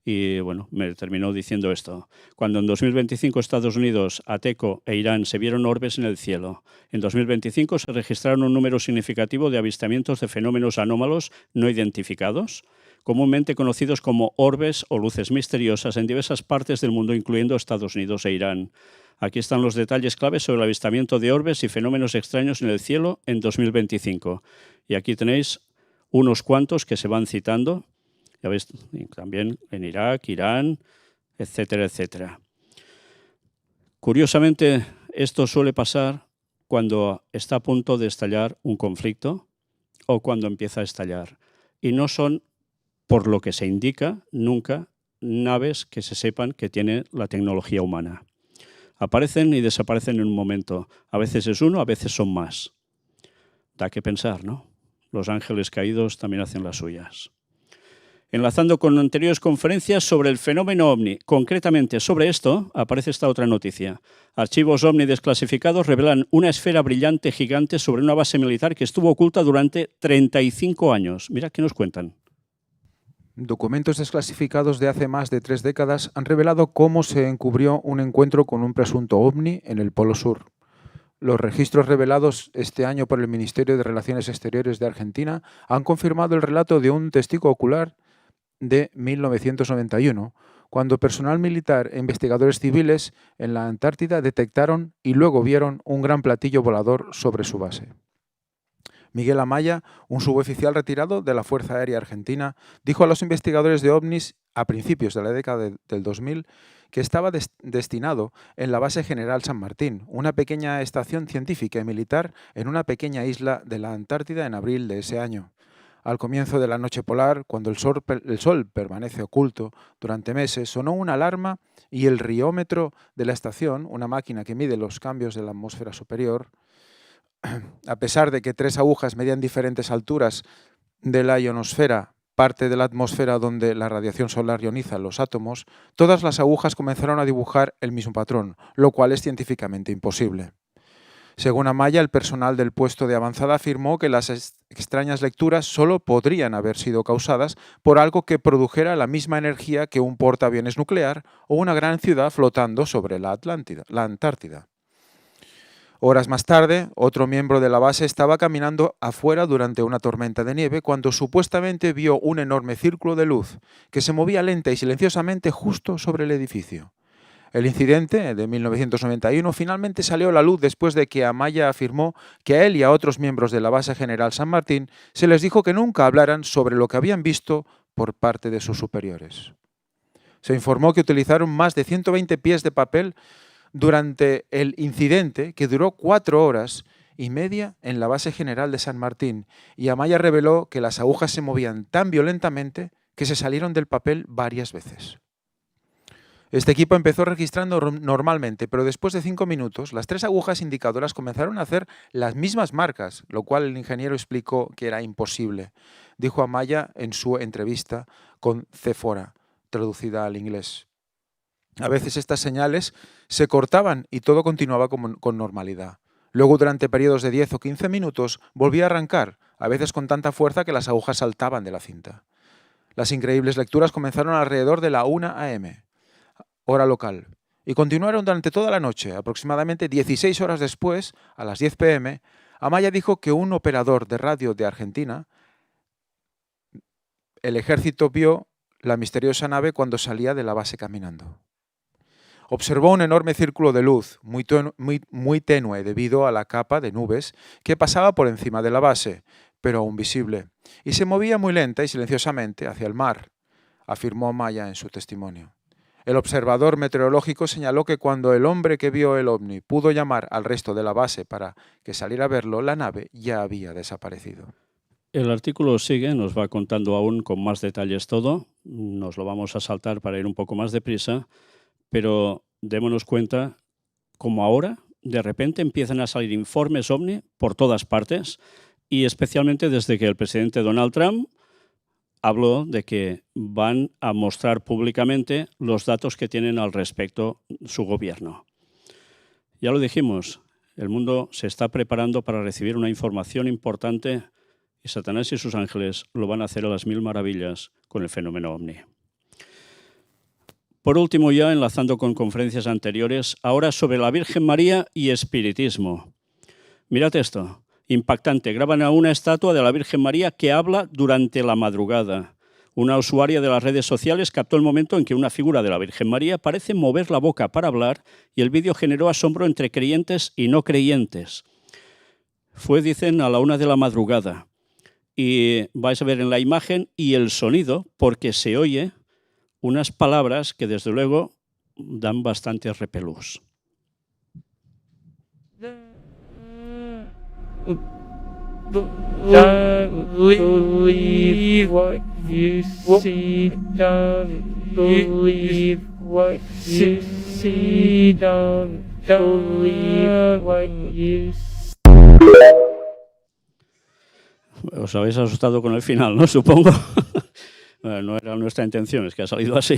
y bueno, me terminó diciendo esto. Cuando en 2025 Estados Unidos, ATECO e Irán se vieron orbes en el cielo, en 2025 se registraron un número significativo de avistamientos de fenómenos anómalos no identificados, comúnmente conocidos como orbes o luces misteriosas en diversas partes del mundo, incluyendo Estados Unidos e Irán. Aquí están los detalles claves sobre el avistamiento de orbes y fenómenos extraños en el cielo en 2025. Y aquí tenéis unos cuantos que se van citando, ya veis, también en Irak, Irán, etcétera, etcétera. Curiosamente, esto suele pasar cuando está a punto de estallar un conflicto o cuando empieza a estallar. Y no son, por lo que se indica, nunca naves que se sepan que tiene la tecnología humana. Aparecen y desaparecen en un momento. A veces es uno, a veces son más. Da que pensar, ¿no? Los ángeles caídos también hacen las suyas. Enlazando con anteriores conferencias sobre el fenómeno OVNI, concretamente sobre esto, aparece esta otra noticia. Archivos OVNI desclasificados revelan una esfera brillante gigante sobre una base militar que estuvo oculta durante 35 años. Mira qué nos cuentan. Documentos desclasificados de hace más de 3 décadas han revelado cómo se encubrió un encuentro con un presunto ovni en el Polo Sur. Los registros revelados este año por el Ministerio de Relaciones Exteriores de Argentina han confirmado el relato de un testigo ocular de 1991, cuando personal militar e investigadores civiles en la Antártida detectaron y luego vieron un gran platillo volador sobre su base. Miguel Amaya, un suboficial retirado de la Fuerza Aérea Argentina, dijo a los investigadores de ovnis a principios de la década del 2000 que estaba destinado en la Base General San Martín, una pequeña estación científica y militar en una pequeña isla de la Antártida en abril de ese año. Al comienzo de la noche polar, cuando el sol permanece oculto durante meses, sonó una alarma y el riómetro de la estación, una máquina que mide los cambios de la atmósfera superior, a pesar de que 3 agujas medían diferentes alturas de la ionosfera, parte de la atmósfera donde la radiación solar ioniza los átomos, todas las agujas comenzaron a dibujar el mismo patrón, lo cual es científicamente imposible. Según Amaya, el personal del puesto de avanzada afirmó que las extrañas lecturas solo podrían haber sido causadas por algo que produjera la misma energía que un portaaviones nuclear o una gran ciudad flotando sobre la Antártida. Horas más tarde, otro miembro de la base estaba caminando afuera durante una tormenta de nieve cuando supuestamente vio un enorme círculo de luz que se movía lenta y silenciosamente justo sobre el edificio. El incidente de 1991 finalmente salió a la luz después de que Amaya afirmó que a él y a otros miembros de la Base General San Martín se les dijo que nunca hablaran sobre lo que habían visto por parte de sus superiores. Se informó que utilizaron más de 120 pies de papel durante el incidente, que duró 4 horas y media en la Base General de San Martín, y Amaya reveló que las agujas se movían tan violentamente que se salieron del papel varias veces. Este equipo empezó registrando normalmente, pero después de 5 minutos, las 3 agujas indicadoras comenzaron a hacer las mismas marcas, lo cual el ingeniero explicó que era imposible, dijo Amaya en su entrevista con Cefora, traducida al inglés. A veces estas señales se cortaban y todo continuaba con normalidad. Luego, durante periodos de 10 o 15 minutos, volvía a arrancar, a veces con tanta fuerza que las agujas saltaban de la cinta. Las increíbles lecturas comenzaron alrededor de la 1 a.m., hora local, y continuaron durante toda la noche. Aproximadamente 16 horas después, a las 10 p.m., Amaya dijo que un operador de radio de Argentina, el ejército vio la misteriosa nave cuando salía de la base caminando. Observó un enorme círculo de luz, muy tenue debido a la capa de nubes que pasaba por encima de la base, pero aún visible, y se movía muy lenta y silenciosamente hacia el mar, afirmó Amaya en su testimonio. El observador meteorológico señaló que cuando el hombre que vio el ovni pudo llamar al resto de la base para que saliera a verlo, la nave ya había desaparecido. El artículo sigue, nos va contando aún con más detalles todo. Nos lo vamos a saltar para ir un poco más deprisa, pero démonos cuenta como ahora de repente empiezan a salir informes ovni por todas partes y especialmente desde que el presidente Donald Trump habló de que van a mostrar públicamente los datos que tienen al respecto su gobierno. Ya lo dijimos, el mundo se está preparando para recibir una información importante y Satanás y sus ángeles lo van a hacer a las 1000 maravillas con el fenómeno ovni. Por último, ya enlazando con conferencias anteriores, ahora sobre la Virgen María y espiritismo. Mirad esto. Impactante. Graban a una estatua de la Virgen María que habla durante la madrugada. Una usuaria de las redes sociales captó el momento en que una figura de la Virgen María parece mover la boca para hablar y el vídeo generó asombro entre creyentes y no creyentes. Fue, dicen, a la 1 de la madrugada. Y vais a ver en la imagen y el sonido, porque se oye unas palabras que desde luego dan bastante repelús. Don't believe what you see. Don't believe what you see. Don't believe what you see. Os habéis asustado con el final, ¿no? Supongo. No era nuestra intención, es que ha salido así.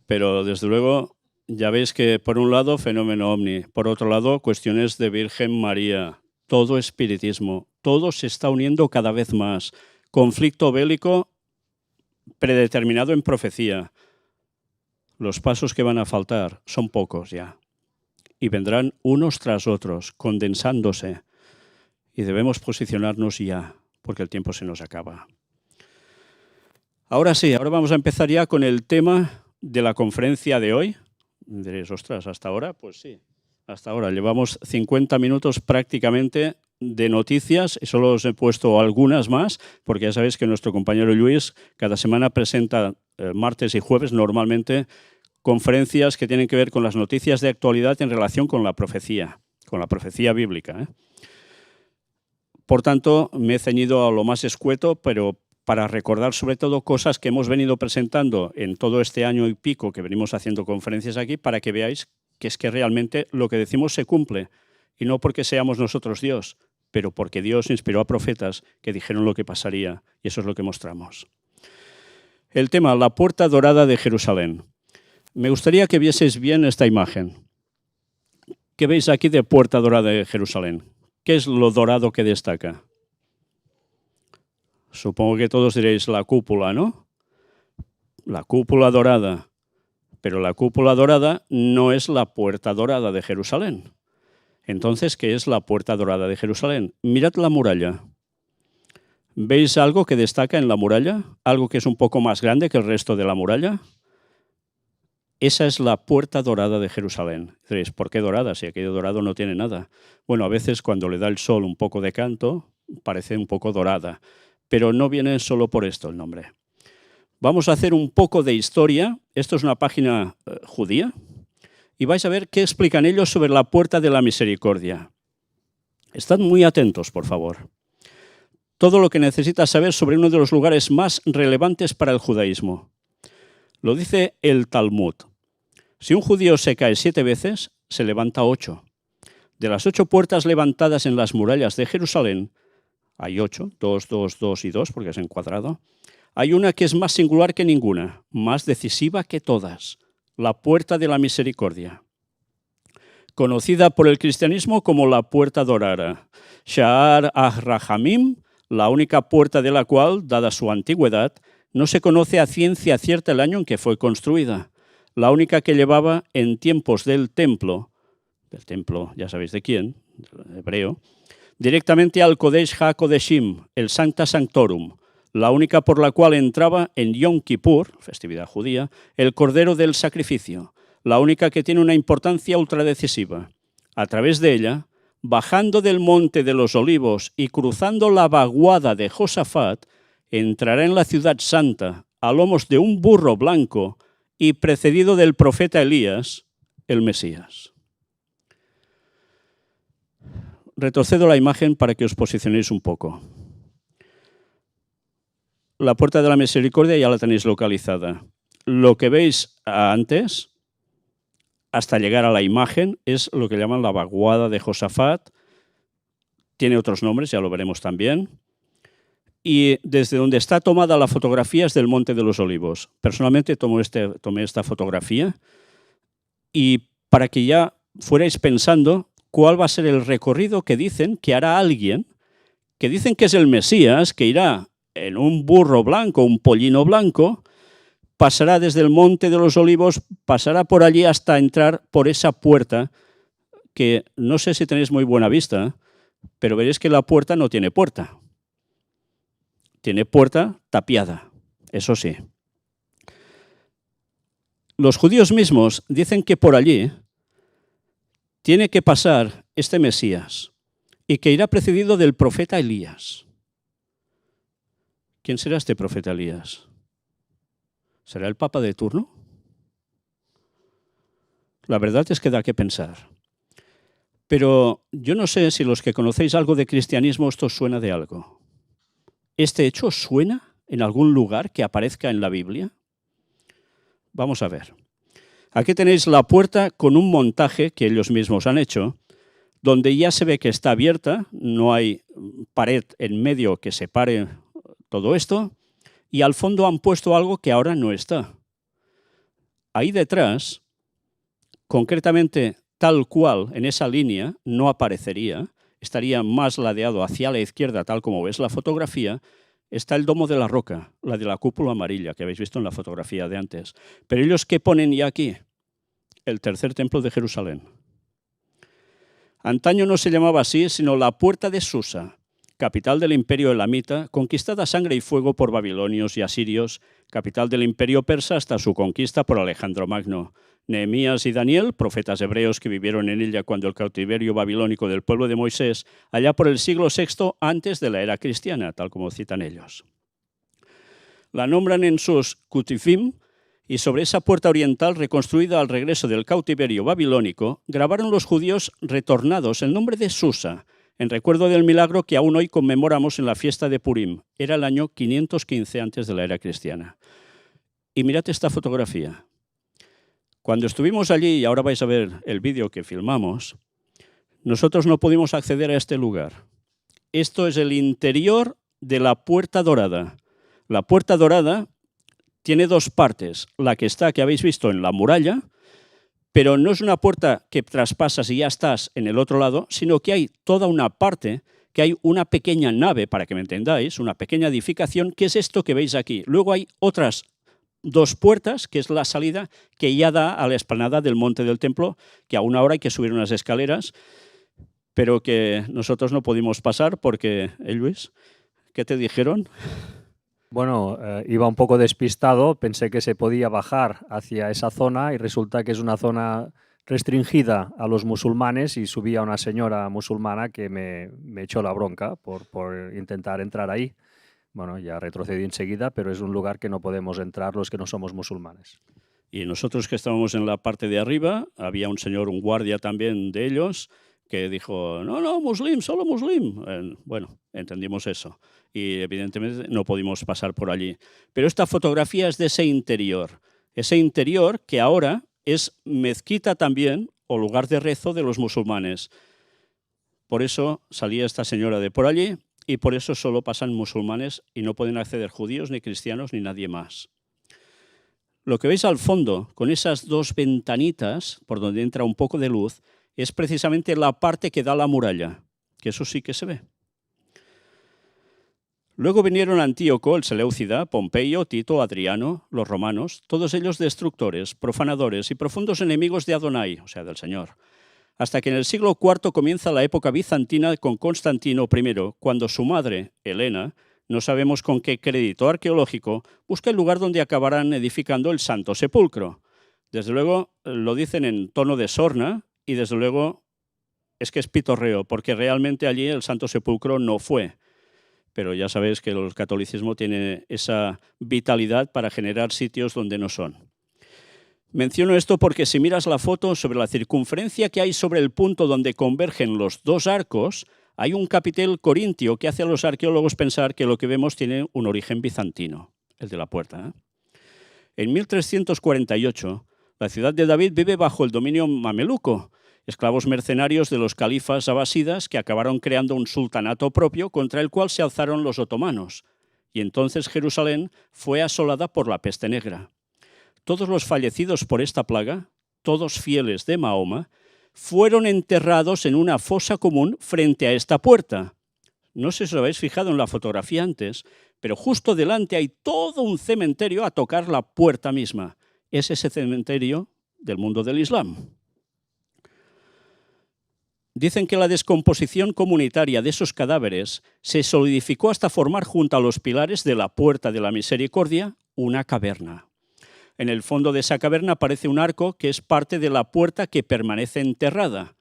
Pero desde luego ya veis que por un lado fenómeno ovni, por otro lado cuestiones de Virgen María, todo espiritismo, todo se está uniendo cada vez más. Conflicto bélico predeterminado en profecía. Los pasos que van a faltar son pocos ya. Y vendrán unos tras otros, condensándose. Y debemos posicionarnos ya, porque el tiempo se nos acaba. Ahora sí, ahora vamos a empezar ya con el tema de la conferencia de hoy. Diréis, ostras, ¿hasta ahora? Pues sí, hasta ahora. Llevamos 50 minutos prácticamente de noticias, y solo os he puesto algunas más, porque ya sabéis que nuestro compañero Luis cada semana presenta martes y jueves normalmente conferencias que tienen que ver con las noticias de actualidad en relación con la profecía bíblica. Por tanto, me he ceñido a lo más escueto, pero para recordar sobre todo cosas que hemos venido presentando en todo este año y pico que venimos haciendo conferencias aquí, para que veáis que es que realmente lo que decimos se cumple, y no porque seamos nosotros Dios, pero porque Dios inspiró a profetas que dijeron lo que pasaría, y eso es lo que mostramos. El tema, la puerta dorada de Jerusalén. Me gustaría que vieseis bien esta imagen. ¿Qué veis aquí de puerta dorada de Jerusalén? ¿Qué es lo dorado que destaca? Supongo que todos diréis la cúpula, ¿no? La cúpula dorada. Pero la cúpula dorada no es la puerta dorada de Jerusalén. Entonces, ¿qué es la puerta dorada de Jerusalén? Mirad la muralla. ¿Veis algo que destaca en la muralla? ¿Algo que es un poco más grande que el resto de la muralla? Esa es la puerta dorada de Jerusalén. Diréis, ¿por qué dorada? Si aquello dorado no tiene nada. Bueno, a veces cuando le da el sol un poco de canto, parece un poco dorada. Pero no viene solo por esto el nombre. Vamos a hacer un poco de historia. Esto es una página judía. Y vais a ver qué explican ellos sobre la puerta de la misericordia. Estad muy atentos, por favor. Todo lo que necesitas saber sobre uno de los lugares más relevantes para el judaísmo. Lo dice el Talmud. Si un judío se cae 7 veces, se levanta 8. De las 8 puertas levantadas en las murallas de Jerusalén, hay 8, 2, 2, 2 y 2, porque es en cuadrado. Hay una que es más singular que ninguna, más decisiva que todas, la puerta de la misericordia. Conocida por el cristianismo como la puerta dorada, Sha'ar ha-Rahamim, la única puerta de la cual, dada su antigüedad, no se conoce a ciencia cierta el año en que fue construida. La única que llevaba en tiempos del templo, ya sabéis de quién, del hebreo, directamente al Kodesh HaKodeshim, el Sancta Sanctorum, la única por la cual entraba en Yom Kippur, festividad judía, el cordero del sacrificio, la única que tiene una importancia ultradecisiva. A través de ella, bajando del monte de los olivos y cruzando la vaguada de Josafat, entrará en la ciudad santa a lomos de un burro blanco y precedido del profeta Elías, el Mesías. Retrocedo la imagen para que os posicionéis un poco. La puerta de la misericordia ya la tenéis localizada. Lo que veis antes, hasta llegar a la imagen, es lo que llaman la vaguada de Josafat. Tiene otros nombres, ya lo veremos también. Y desde donde está tomada la fotografía es del Monte de los Olivos. Personalmente tomé esta fotografía y para que ya fuerais pensando cuál va a ser el recorrido que dicen que hará alguien, que dicen que es el Mesías, que irá en un burro blanco, un pollino blanco, pasará desde el Monte de los Olivos, pasará por allí hasta entrar por esa puerta, que no sé si tenéis muy buena vista, pero veréis que la puerta no tiene puerta. Tiene puerta tapiada, eso sí. Los judíos mismos dicen que por allí tiene que pasar este Mesías y que irá precedido del profeta Elías. ¿Quién será este profeta Elías? ¿Será el papa de turno? La verdad es que da que pensar. Pero yo no sé si los que conocéis algo de cristianismo esto os suena de algo. ¿Este hecho suena en algún lugar que aparezca en la Biblia? Vamos a ver. Aquí tenéis la puerta con un montaje que ellos mismos han hecho, donde ya se ve que está abierta, no hay pared en medio que separe todo esto, y al fondo han puesto algo que ahora no está. Ahí detrás, concretamente tal cual en esa línea, no aparecería, estaría más ladeado hacia la izquierda, tal como ves la fotografía, está el Domo de la Roca, la de la cúpula amarilla que habéis visto en la fotografía de antes. Pero ellos, ¿qué ponen ya aquí? El tercer templo de Jerusalén. Antaño no se llamaba así, sino la Puerta de Susa, capital del imperio elamita, conquistada a sangre y fuego por babilonios y asirios, capital del imperio persa hasta su conquista por Alejandro Magno. Nehemías y Daniel, profetas hebreos que vivieron en ella cuando el cautiverio babilónico del pueblo de Moisés, allá por el siglo VI antes de la era cristiana, tal como citan ellos. La nombran en sus Kutifim, y sobre esa puerta oriental reconstruida al regreso del cautiverio babilónico, grabaron los judíos retornados el nombre de Susa, en recuerdo del milagro que aún hoy conmemoramos en la fiesta de Purim. Era el año 515 antes de la era cristiana. Y mirad esta fotografía. Cuando estuvimos allí, y ahora vais a ver el vídeo que filmamos, nosotros no pudimos acceder a este lugar. Esto es el interior de la Puerta Dorada. La Puerta Dorada tiene dos partes. La que habéis visto en la muralla, pero no es una puerta que traspasas y ya estás en el otro lado, sino que hay toda una parte, que hay una pequeña nave, para que me entendáis, una pequeña edificación, que es esto que veis aquí. Luego hay otras dos puertas, que es la salida que ya da a la explanada del monte del templo, que aún ahora hay que subir unas escaleras, pero que nosotros no pudimos pasar porque, Luis, ¿qué te dijeron? Bueno, iba un poco despistado, pensé que se podía bajar hacia esa zona y resulta que es una zona restringida a los musulmanes y subía una señora musulmana que me echó la bronca por intentar entrar ahí. Bueno, ya retrocedí enseguida, pero es un lugar que no podemos entrar los que no somos musulmanes. Y nosotros que estábamos en la parte de arriba, había un señor, un guardia también de ellos, que dijo, no, muslim, solo muslim. Bueno, entendimos eso. Y evidentemente no pudimos pasar por allí. Pero esta fotografía es de ese interior que ahora es mezquita también, o lugar de rezo de los musulmanes. Por eso salía esta señora de por allí, y por eso solo pasan musulmanes y no pueden acceder judíos, ni cristianos, ni nadie más. Lo que veis al fondo, con esas dos ventanitas, por donde entra un poco de luz, es precisamente la parte que da a la muralla, que eso sí que se ve. Luego vinieron Antíoco, el Seleucida, Pompeyo, Tito, Adriano, los romanos, todos ellos destructores, profanadores y profundos enemigos de Adonai, o sea, del Señor. Hasta que en el siglo IV comienza la época bizantina con Constantino I, cuando su madre, Helena, no sabemos con qué crédito arqueológico, busca el lugar donde acabarán edificando el Santo Sepulcro. Desde luego lo dicen en tono de sorna y desde luego es que es pitorreo, porque realmente allí el Santo Sepulcro no fue. Pero ya sabéis que el catolicismo tiene esa vitalidad para generar sitios donde no son. Menciono esto porque si miras la foto, sobre la circunferencia que hay sobre el punto donde convergen los dos arcos, hay un capitel corintio que hace a los arqueólogos pensar que lo que vemos tiene un origen bizantino, el de la puerta. En 1348, la ciudad de David vive bajo el dominio mameluco, esclavos mercenarios de los califas abasidas que acabaron creando un sultanato propio contra el cual se alzaron los otomanos. Y entonces Jerusalén fue asolada por la peste negra. Todos los fallecidos por esta plaga, todos fieles de Mahoma, fueron enterrados en una fosa común frente a esta puerta. No sé si os habéis fijado en la fotografía antes, pero justo delante hay todo un cementerio a tocar la puerta misma. Es ese cementerio del mundo del Islam. Dicen que la descomposición comunitaria de esos cadáveres se solidificó hasta formar junto a los pilares de la Puerta de la Misericordia una caverna. En el fondo de esa caverna aparece un arco que es parte de la puerta que permanece enterrada.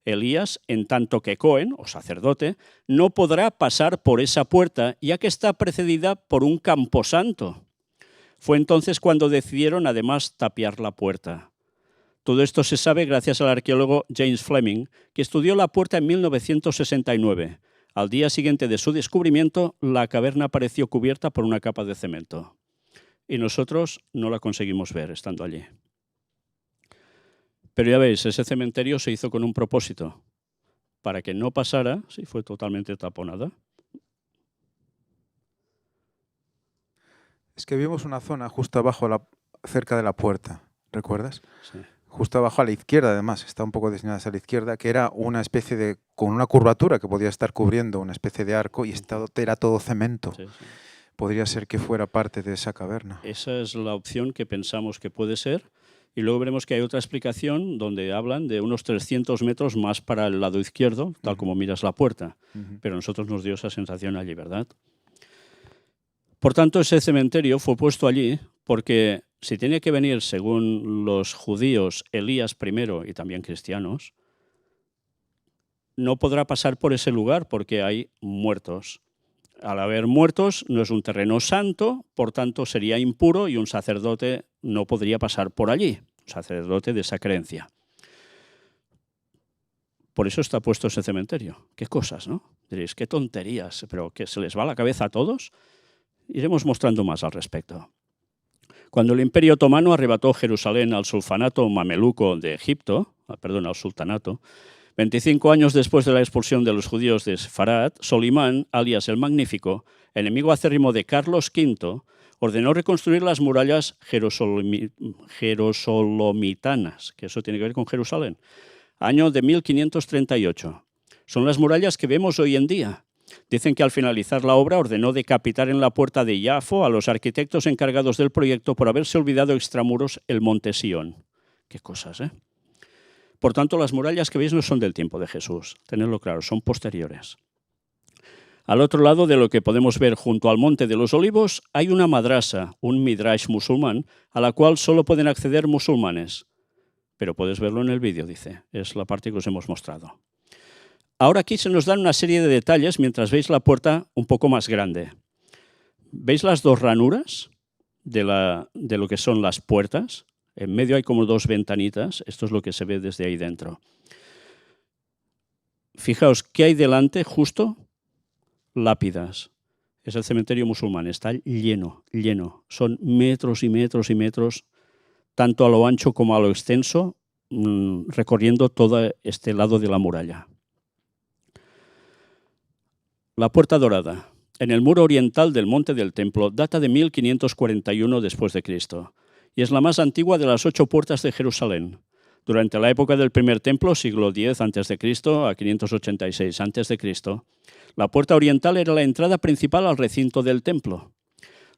Elías, en tanto que Cohen, o sacerdote, no podrá pasar por esa puerta, ya que está precedida por un camposanto. Fue entonces cuando decidieron además tapiar la puerta. Todo esto se sabe gracias al arqueólogo James Fleming, que estudió la puerta en 1969. Al día siguiente de su descubrimiento, la caverna apareció cubierta por una capa de cemento. Y nosotros no la conseguimos ver estando allí. Pero ya veis, ese cementerio se hizo con un propósito, para que no pasara, sí, fue totalmente taponada. Es que vimos una zona justo abajo, cerca de la puerta, ¿recuerdas? Sí. Justo abajo a la izquierda, además, está un poco diseñada hacia la izquierda, que era una especie de, con una curvatura que podía estar cubriendo una especie de arco y era todo cemento. Sí, sí. Podría ser que fuera parte de esa caverna. Esa es la opción que pensamos que puede ser. Y luego veremos que hay otra explicación donde hablan de unos 300 metros más para el lado izquierdo, tal como miras la puerta. Pero a nosotros nos dio esa sensación allí, ¿verdad? Por tanto, ese cementerio fue puesto allí porque si tiene que venir, según los judíos, Elías primero y también cristianos, no podrá pasar por ese lugar porque hay muertos. Al haber muertos, no es un terreno santo, por tanto sería impuro y un sacerdote no podría pasar por allí, un sacerdote de esa creencia. Por eso está puesto ese cementerio. Qué cosas, ¿no? Diréis, qué tonterías, pero que se les va la cabeza a todos. Iremos mostrando más al respecto. Cuando el Imperio Otomano arrebató Jerusalén al sultanato mameluco de Egipto, al sultanato, 25 años después de la expulsión de los judíos de Sefarad, Solimán, alias el Magnífico, enemigo acérrimo de Carlos V, ordenó reconstruir las murallas jerosolomitanas, que eso tiene que ver con Jerusalén, año de 1538. Son las murallas que vemos hoy en día. Dicen que al finalizar la obra ordenó decapitar en la puerta de Jafo a los arquitectos encargados del proyecto por haberse olvidado extramuros el monte Sión. Qué cosas, ¿eh? Por tanto, las murallas que veis no son del tiempo de Jesús, tenedlo claro, son posteriores. Al otro lado de lo que podemos ver junto al Monte de los Olivos hay una madrasa, un midrash musulmán, a la cual solo pueden acceder musulmanes. Pero puedes verlo en el vídeo, dice, es la parte que os hemos mostrado. Ahora aquí se nos dan una serie de detalles mientras veis la puerta un poco más grande. ¿Veis las dos ranuras de lo que son las puertas? En medio hay como dos ventanitas, esto es lo que se ve desde ahí dentro. Fijaos, ¿qué hay delante justo? Lápidas. Es el cementerio musulmán, está lleno, lleno. Son metros y metros y metros, tanto a lo ancho como a lo extenso, recorriendo todo este lado de la muralla. La puerta dorada, en el muro oriental del monte del templo, data de 1541 después de Cristo. Y es la más antigua de las 8 puertas de Jerusalén. Durante la época del primer templo, siglo X a.C. a 586 a.C., la puerta oriental era la entrada principal al recinto del templo.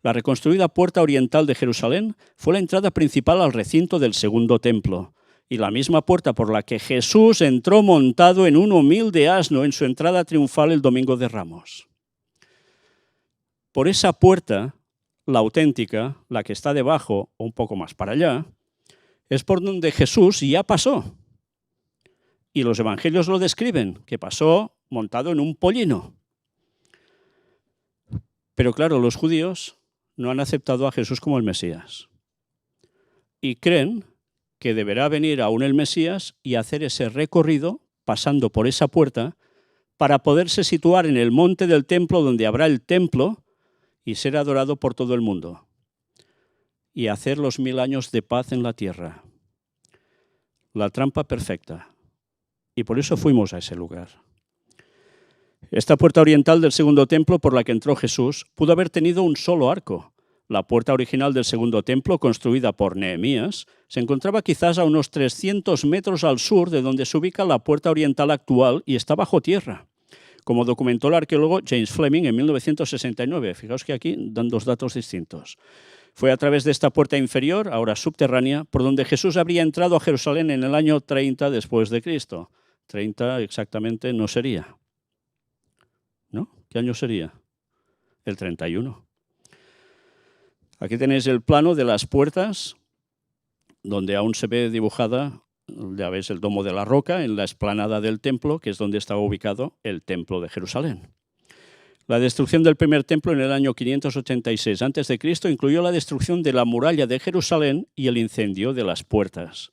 La reconstruida puerta oriental de Jerusalén fue la entrada principal al recinto del segundo templo, y la misma puerta por la que Jesús entró montado en un humilde asno en su entrada triunfal el Domingo de Ramos. Por esa puerta, la auténtica, la que está debajo o un poco más para allá, es por donde Jesús ya pasó. Y los evangelios lo describen, que pasó montado en un pollino. Pero claro, los judíos no han aceptado a Jesús como el Mesías. Y creen que deberá venir aún el Mesías y hacer ese recorrido pasando por esa puerta para poderse situar en el monte del templo donde habrá el templo y ser adorado por todo el mundo, y hacer los 1000 años de paz en la tierra. La trampa perfecta. Y por eso fuimos a ese lugar. Esta puerta oriental del segundo templo por la que entró Jesús pudo haber tenido un solo arco. La puerta original del segundo templo, construida por Nehemías, se encontraba quizás a unos 300 metros al sur de donde se ubica la puerta oriental actual y está bajo tierra, como documentó el arqueólogo James Fleming en 1969. Fijaos que aquí dan 2 datos distintos. Fue a través de esta puerta inferior, ahora subterránea, por donde Jesús habría entrado a Jerusalén en el año 30 después de Cristo. 30 exactamente no sería. ¿No? ¿Qué año sería? El 31. Aquí tenéis el plano de las puertas, donde aún se ve dibujada, ya veis el domo de la roca en la explanada del templo, que es donde estaba ubicado el templo de Jerusalén. La destrucción del primer templo en el año 586 a.C. incluyó la destrucción de la muralla de Jerusalén y el incendio de las puertas.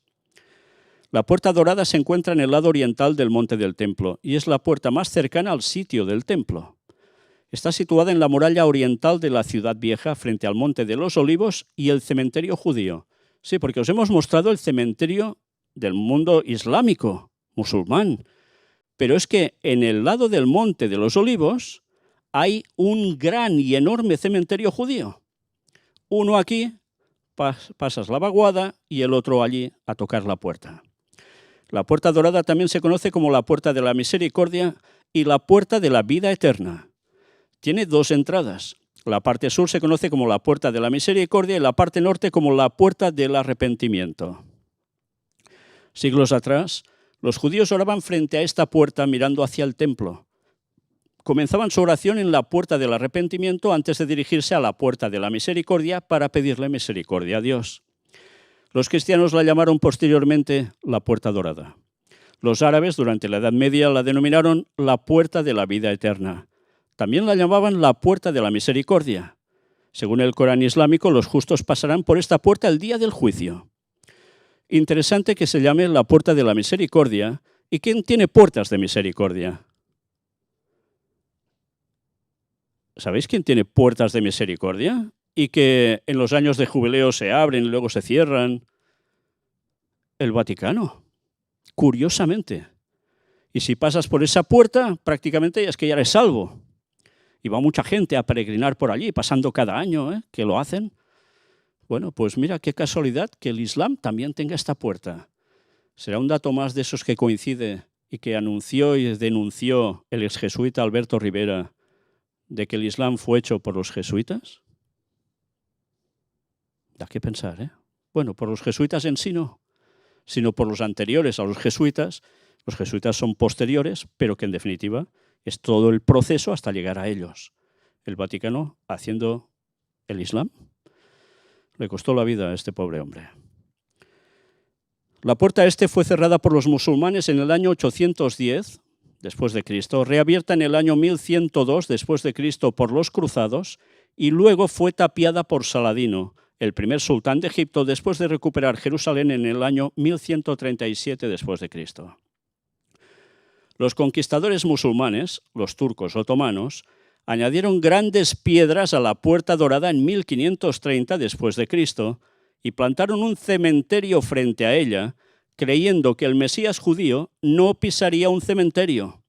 La puerta dorada se encuentra en el lado oriental del monte del templo y es la puerta más cercana al sitio del templo. Está situada en la muralla oriental de la ciudad vieja, frente al monte de los Olivos y el cementerio judío. Sí, porque os hemos mostrado el cementerio del mundo islámico, musulmán. Pero es que en el lado del monte de los Olivos hay un gran y enorme cementerio judío. Uno aquí, pasas la vaguada, y el otro allí a tocar la puerta. La puerta dorada también se conoce como la puerta de la misericordia y la puerta de la vida eterna. Tiene dos entradas. La parte sur se conoce como la puerta de la misericordia y la parte norte como la puerta del arrepentimiento. Siglos atrás, los judíos oraban frente a esta puerta mirando hacia el templo. Comenzaban su oración en la puerta del arrepentimiento antes de dirigirse a la puerta de la misericordia para pedirle misericordia a Dios. Los cristianos la llamaron posteriormente la puerta dorada. Los árabes durante la Edad Media la denominaron la puerta de la vida eterna. También la llamaban la puerta de la misericordia. Según el Corán islámico, los justos pasarán por esta puerta el día del juicio. Interesante que se llame la puerta de la misericordia. ¿Y quién tiene puertas de misericordia? ¿Sabéis quién tiene puertas de misericordia? Y que en los años de jubileo se abren y luego se cierran. El Vaticano, curiosamente. Y si pasas por esa puerta, prácticamente es que ya eres salvo. Y va mucha gente a peregrinar por allí, pasando cada año, que lo hacen. Bueno, pues mira qué casualidad que el Islam también tenga esta puerta. ¿Será un dato más de esos que coincide y que anunció y denunció el exjesuita Alberto Rivera de que el Islam fue hecho por los jesuitas? Da que pensar, ¿eh? Bueno, por los jesuitas en sí no, sino por los anteriores a los jesuitas. Los jesuitas son posteriores, pero que en definitiva es todo el proceso hasta llegar a ellos. El Vaticano haciendo el Islam. Le costó la vida a este pobre hombre. La puerta este fue cerrada por los musulmanes en el año 810 después de Cristo, reabierta en el año 1102 después de Cristo por los cruzados y luego fue tapiada por Saladino, el primer sultán de Egipto, después de recuperar Jerusalén en el año 1137 después de Cristo. Los conquistadores musulmanes, los turcos otomanos, añadieron grandes piedras a la puerta dorada en 1530 después de Cristo y plantaron un cementerio frente a ella, creyendo que el Mesías judío no pisaría un cementerio.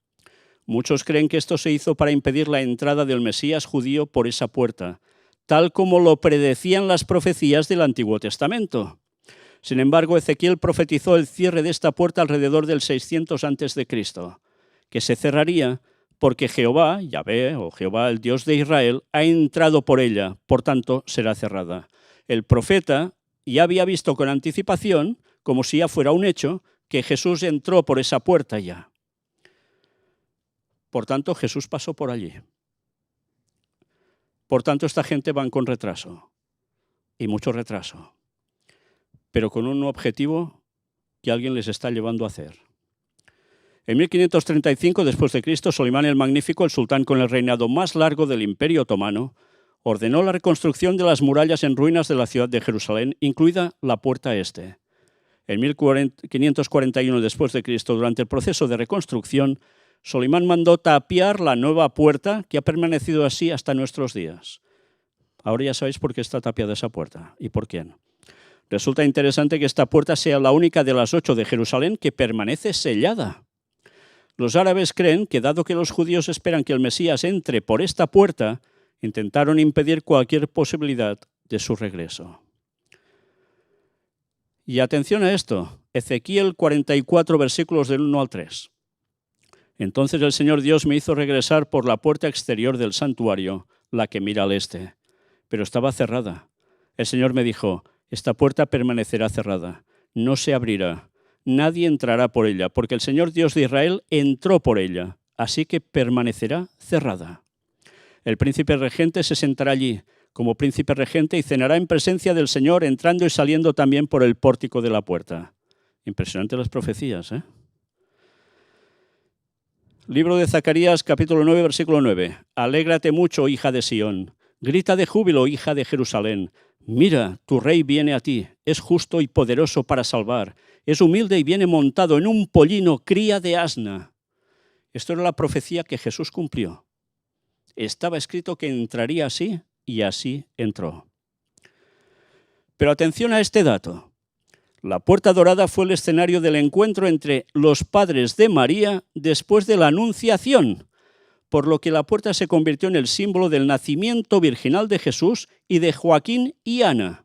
Muchos creen que esto se hizo para impedir la entrada del Mesías judío por esa puerta, tal como lo predecían las profecías del Antiguo Testamento. Sin embargo, Ezequiel profetizó el cierre de esta puerta alrededor del 600 a.C., que se cerraría porque Jehová, Yahvé o Jehová, el Dios de Israel, ha entrado por ella, por tanto será cerrada. El profeta ya había visto con anticipación, como si ya fuera un hecho, que Jesús entró por esa puerta ya. Por tanto, Jesús pasó por allí. Por tanto, esta gente van con retraso, y mucho retraso, pero con un objetivo que alguien les está llevando a hacer. En 1535 después de Cristo, Solimán el Magnífico, el sultán con el reinado más largo del Imperio Otomano, ordenó la reconstrucción de las murallas en ruinas de la ciudad de Jerusalén, incluida la puerta este. En 1541 después de Cristo, durante el proceso de reconstrucción, Solimán mandó tapiar la nueva puerta, que ha permanecido así hasta nuestros días. Ahora ya sabéis por qué está tapiada esa puerta y por quién. Resulta interesante que esta puerta sea la única de las 8 de Jerusalén que permanece sellada. Los árabes creen que, dado que los judíos esperan que el Mesías entre por esta puerta, intentaron impedir cualquier posibilidad de su regreso. Y atención a esto, Ezequiel 44, versículos del 1 al 3. Entonces el Señor Dios me hizo regresar por la puerta exterior del santuario, la que mira al este, pero estaba cerrada. El Señor me dijo, esta puerta permanecerá cerrada, no se abrirá, nadie entrará por ella, porque el Señor Dios de Israel entró por ella, así que permanecerá cerrada. El príncipe regente se sentará allí, como príncipe regente, y cenará en presencia del Señor, entrando y saliendo también por el pórtico de la puerta. Impresionante las profecías, ¿eh? Libro de Zacarías, capítulo 9, versículo 9. Alégrate mucho, hija de Sión. Grita de júbilo, hija de Jerusalén. Mira, tu rey viene a ti. Es justo y poderoso para salvar. Es humilde y viene montado en un pollino, cría de asna. Esto era la profecía que Jesús cumplió. Estaba escrito que entraría así y así entró. Pero atención a este dato. La puerta dorada fue el escenario del encuentro entre los padres de María después de la Anunciación, por lo que la puerta se convirtió en el símbolo del nacimiento virginal de Jesús y de Joaquín y Ana.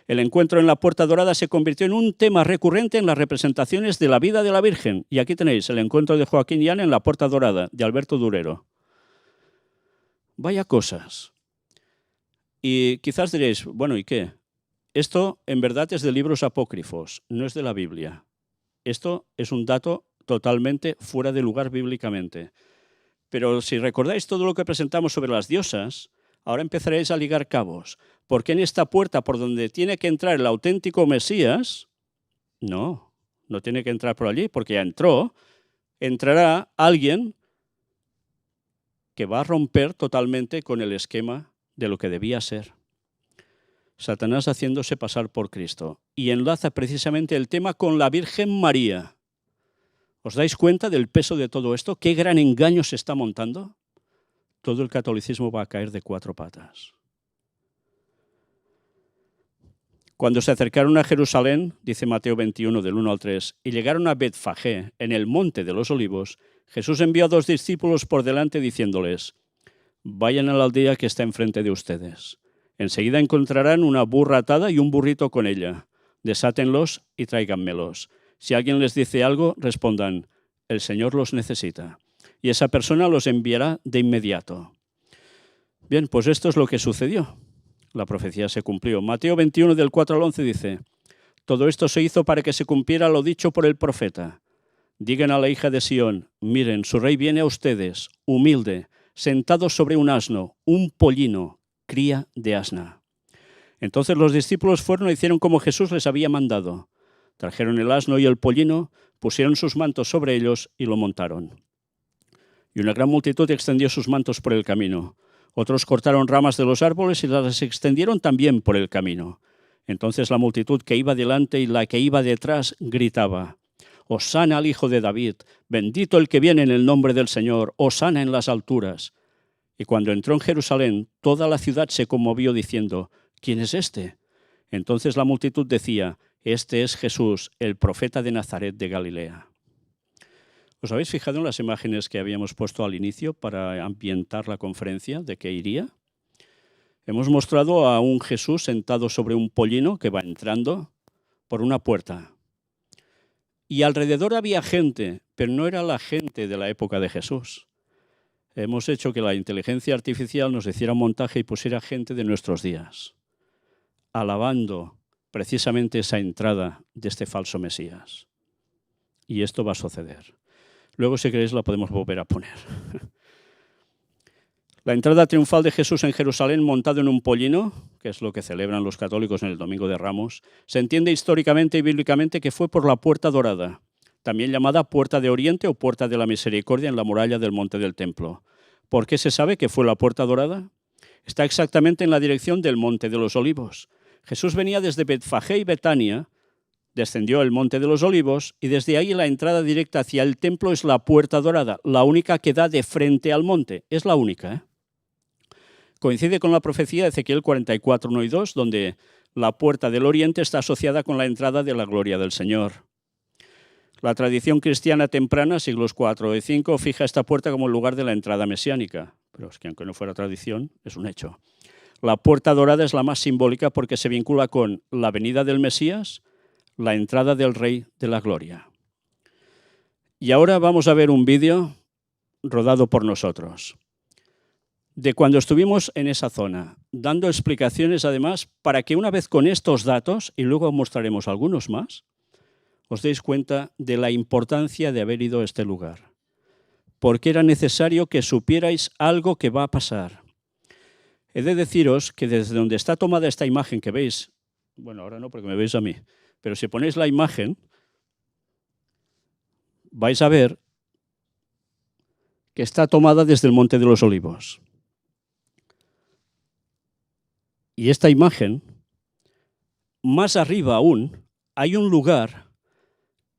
El encuentro en la Puerta Dorada se convirtió en un tema recurrente en las representaciones de la vida de la Virgen. Y aquí tenéis el encuentro de Joaquín y Ana en la Puerta Dorada, de Alberto Durero. Vaya cosas. Y quizás diréis, bueno, ¿y qué? Esto en verdad es de libros apócrifos, no es de la Biblia. Esto es un dato totalmente fuera de lugar bíblicamente. Pero si recordáis todo lo que presentamos sobre las diosas, ahora empezaréis a ligar cabos. Porque en esta puerta por donde tiene que entrar el auténtico Mesías, no tiene que entrar por allí, porque ya entró, entrará alguien que va a romper totalmente con el esquema de lo que debía ser. Satanás haciéndose pasar por Cristo. Y enlaza precisamente el tema con la Virgen María. ¿Os dais cuenta del peso de todo esto? ¿Qué gran engaño se está montando? Todo el catolicismo va a caer de 4 patas. Cuando se acercaron a Jerusalén, dice Mateo 21, del 1 al 3, y llegaron a Betfagé, en el monte de los Olivos, Jesús envió a 2 discípulos por delante diciéndoles, vayan a la aldea que está enfrente de ustedes. Enseguida encontrarán una burra atada y un burrito con ella. Desátenlos y tráiganmelos. Si alguien les dice algo, respondan, el Señor los necesita. Y esa persona los enviará de inmediato. Bien, pues esto es lo que sucedió. La profecía se cumplió. Mateo 21, del 4 al 11 dice, todo esto se hizo para que se cumpliera lo dicho por el profeta. Digan a la hija de Sión, miren, su rey viene a ustedes, humilde, sentado sobre un asno, un pollino, cría de asna. Entonces los discípulos fueron e hicieron como Jesús les había mandado. Trajeron el asno y el pollino, pusieron sus mantos sobre ellos y lo montaron. Y una gran multitud extendió sus mantos por el camino. Otros cortaron ramas de los árboles y las extendieron también por el camino. Entonces la multitud que iba delante y la que iba detrás gritaba, Hosana al Hijo de David, bendito el que viene en el nombre del Señor, Hosana en las alturas. Y cuando entró en Jerusalén, toda la ciudad se conmovió diciendo, ¿quién es este? Entonces la multitud decía, este es Jesús, el profeta de Nazaret de Galilea. ¿Os habéis fijado en las imágenes que habíamos puesto al inicio para ambientar la conferencia de qué iría? Hemos mostrado a un Jesús sentado sobre un pollino que va entrando por una puerta. Y alrededor había gente, pero no era la gente de la época de Jesús. Hemos hecho que la inteligencia artificial nos hiciera un montaje y pusiera gente de nuestros días, alabando precisamente esa entrada de este falso Mesías. Y esto va a suceder. Luego, si queréis, la podemos volver a poner. La entrada triunfal de Jesús en Jerusalén montado en un pollino, que es lo que celebran los católicos en el Domingo de Ramos, se entiende históricamente y bíblicamente que fue por la Puerta Dorada, también llamada Puerta de Oriente o Puerta de la Misericordia en la muralla del Monte del Templo. ¿Por qué se sabe que fue la Puerta Dorada? Está exactamente en la dirección del Monte de los Olivos. Jesús venía desde Betfagé y Betania, descendió el Monte de los Olivos y desde ahí la entrada directa hacia el templo es la Puerta Dorada, la única que da de frente al monte. Es la única, ¿eh? Coincide con la profecía de Ezequiel 44, 1 y 2, donde la Puerta del Oriente está asociada con la entrada de la gloria del Señor. La tradición cristiana temprana, siglos 4 y 5, fija esta puerta como el lugar de la entrada mesiánica. Pero es que aunque no fuera tradición, es un hecho. La Puerta Dorada es la más simbólica porque se vincula con la venida del Mesías, la entrada del Rey de la Gloria. Y ahora vamos a ver un vídeo rodado por nosotros, de cuando estuvimos en esa zona, dando explicaciones además para que una vez con estos datos, y luego mostraremos algunos más, os deis cuenta de la importancia de haber ido a este lugar, porque era necesario que supierais algo que va a pasar. He de deciros que desde donde está tomada esta imagen que veis, bueno, ahora no porque me veis a mí, pero si ponéis la imagen, vais a ver que está tomada desde el Monte de los Olivos. Y esta imagen, más arriba aún, hay un lugar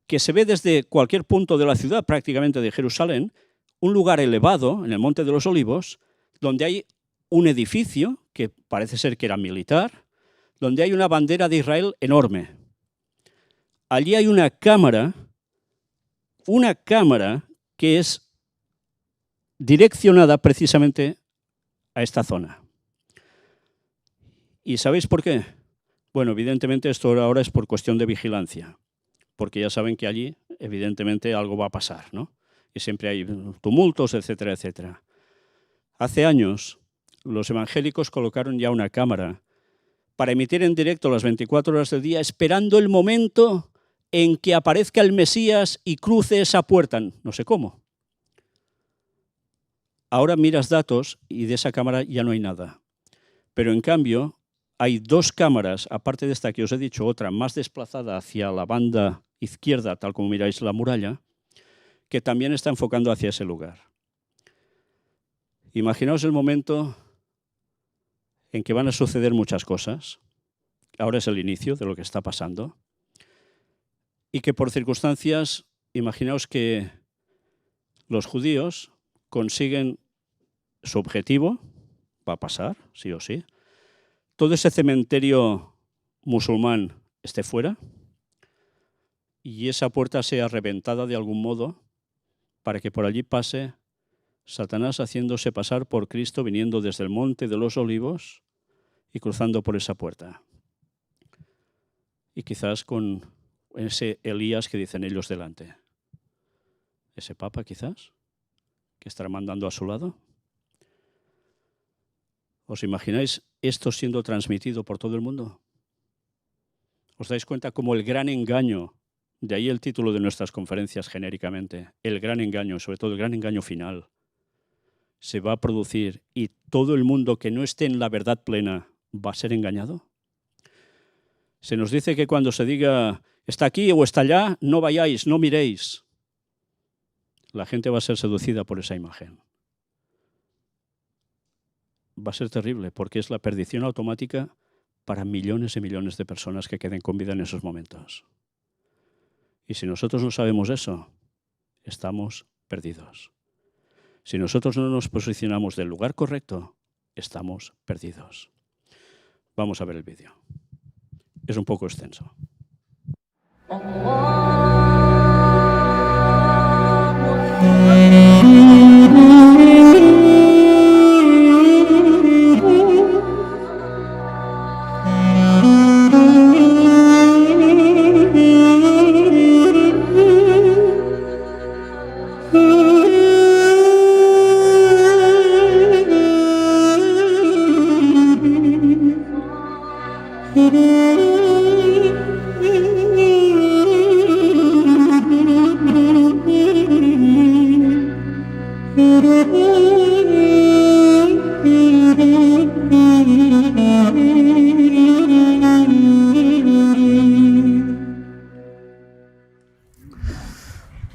que se ve desde cualquier punto de la ciudad, prácticamente de Jerusalén, un lugar elevado en el Monte de los Olivos, donde hay un edificio que parece ser que era militar, donde hay una bandera de Israel enorme. Allí hay una cámara que es direccionada precisamente a esta zona. ¿Y sabéis por qué? Bueno, evidentemente esto ahora es por cuestión de vigilancia, porque ya saben que allí evidentemente algo va a pasar, ¿no? Y siempre hay tumultos, etcétera, etcétera. Hace años los evangélicos colocaron ya una cámara para emitir en directo las 24 horas del día, esperando el momento en que aparezca el Mesías y cruce esa puerta. No sé cómo. Ahora miras datos y de esa cámara ya no hay nada. Pero en cambio hay dos cámaras, aparte de esta que os he dicho, otra más desplazada hacia la banda izquierda, tal como miráis la muralla, que también está enfocando hacia ese lugar. Imaginaos el momento en que van a suceder muchas cosas. Ahora es el inicio de lo que está pasando. Y que por circunstancias, imaginaos que los judíos consiguen su objetivo, va a pasar, sí o sí. Todo ese cementerio musulmán esté fuera y esa puerta sea reventada de algún modo para que por allí pase Satanás haciéndose pasar por Cristo, viniendo desde el Monte de los Olivos y cruzando por esa puerta. Y quizás con ese Elías que dicen ellos delante. Ese Papa quizás, que estará mandando a su lado. ¿Os imagináis esto siendo transmitido por todo el mundo? ¿Os dais cuenta como el gran engaño, de ahí el título de nuestras conferencias genéricamente, el gran engaño, sobre todo el gran engaño final, se va a producir y todo el mundo que no esté en la verdad plena va a ser engañado? Se nos dice que cuando se diga está aquí o está allá, no vayáis, no miréis. La gente va a ser seducida por esa imagen. Va a ser terrible porque es la perdición automática para millones y millones de personas que queden con vida en esos momentos. Y si nosotros no sabemos eso, estamos perdidos. Si nosotros no nos posicionamos del lugar correcto, estamos perdidos. Vamos a ver el vídeo. Es un poco extenso.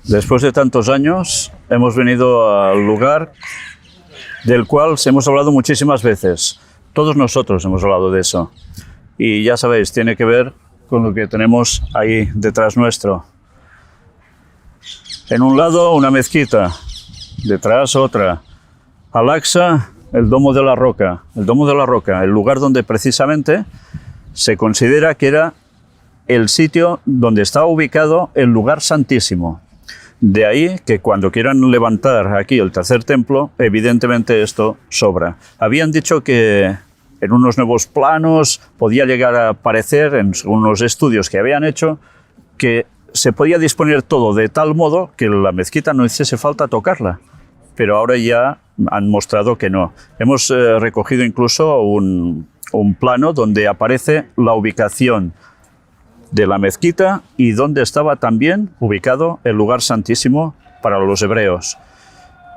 Después de tantos años, hemos venido al lugar del cual hemos hablado muchísimas veces. Todos nosotros hemos hablado de eso. Y ya sabéis, tiene que ver con lo que tenemos ahí detrás nuestro. En un lado, una mezquita. Detrás, otra. Al-Aqsa, el Domo de la Roca. El Domo de la Roca, el lugar donde precisamente se considera que era el sitio donde estaba ubicado el lugar santísimo. De ahí que cuando quieran levantar aquí el tercer templo, evidentemente esto sobra. Habían dicho que en unos nuevos planos podía llegar a aparecer, en unos estudios que habían hecho, que se podía disponer todo de tal modo que la mezquita no hiciese falta tocarla. Pero ahora ya han mostrado que no. Hemos recogido incluso un plano donde aparece la ubicación de la mezquita y donde estaba también ubicado el lugar santísimo para los hebreos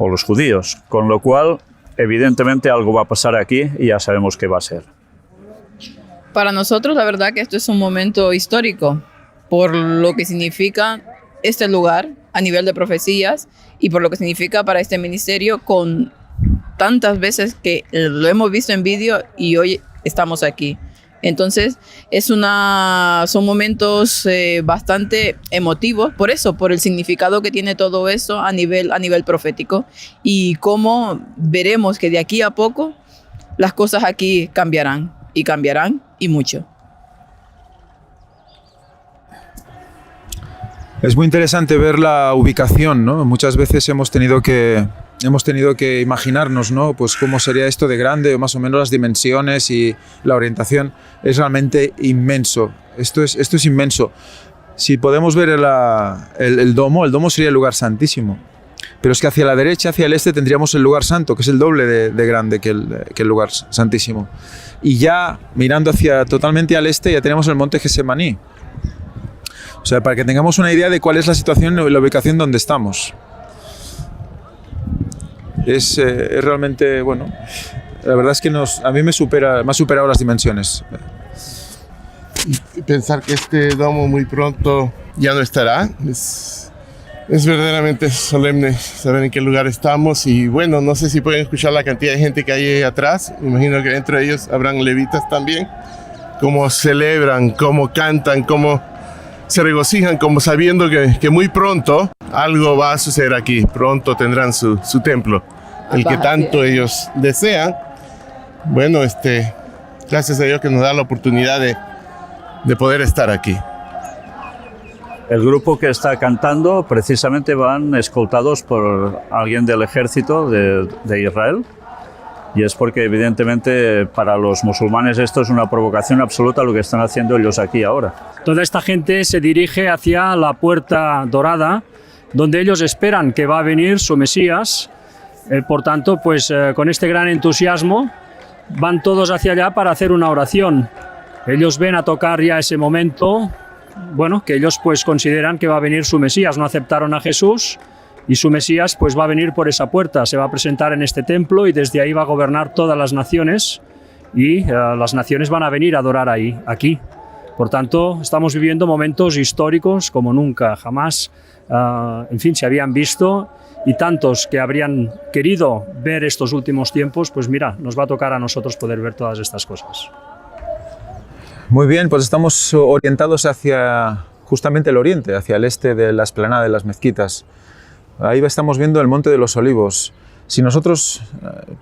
o los judíos, con lo cual evidentemente algo va a pasar aquí y ya sabemos qué va a ser. Para nosotros la verdad que esto es un momento histórico por lo que significa este lugar a nivel de profecías y por lo que significa para este ministerio con tantas veces que lo hemos visto en vídeo y hoy estamos aquí. Entonces son momentos bastante emotivos por eso, por el significado que tiene todo eso a nivel profético y cómo veremos que de aquí a poco las cosas aquí cambiarán y mucho. Es muy interesante ver la ubicación, ¿no? Muchas veces hemos tenido que hemos tenido que imaginarnos, ¿no? Pues cómo sería esto de grande, o más o menos las dimensiones y la orientación. Es realmente inmenso. Esto es inmenso. Si podemos ver el domo sería el lugar santísimo. Pero es que hacia la derecha, hacia el este, tendríamos el lugar santo, que es el doble de grande que el lugar santísimo. Y ya mirando totalmente al este, ya tenemos el monte Getsemaní. O sea, para que tengamos una idea de cuál es la situación y la ubicación donde estamos. Es realmente, bueno, la verdad es que a mí me ha superado las dimensiones. Y pensar que este domo muy pronto ya no estará, es verdaderamente solemne saber en qué lugar estamos. Y bueno, no sé si pueden escuchar la cantidad de gente que hay ahí atrás. Me imagino que dentro de ellos habrán levitas también. Cómo celebran, cómo cantan, cómo se regocijan, como sabiendo que muy pronto algo va a suceder aquí. Pronto tendrán su templo, el que tanto ellos desean. Bueno, gracias a Dios que nos da la oportunidad de poder estar aquí. El grupo que está cantando precisamente van escoltados por alguien del ejército de Israel, y es porque evidentemente para los musulmanes esto es una provocación absoluta lo que están haciendo ellos aquí ahora. Toda esta gente se dirige hacia la puerta dorada, donde ellos esperan que va a venir su Mesías. Por tanto, pues con este gran entusiasmo van todos hacia allá para hacer una oración. Ellos ven a tocar ya ese momento, bueno, que ellos pues consideran que va a venir su Mesías. No aceptaron a Jesús y su Mesías pues va a venir por esa puerta, se va a presentar en este templo y desde ahí va a gobernar todas las naciones y las naciones van a venir a adorar aquí. Por tanto, estamos viviendo momentos históricos como nunca, jamás, en fin, se habían visto, y tantos que habrían querido ver estos últimos tiempos, pues mira, nos va a tocar a nosotros poder ver todas estas cosas. Muy bien, pues estamos orientados hacia justamente el oriente, hacia el este de la explanada de las mezquitas. Ahí estamos viendo el Monte de los Olivos. Si nosotros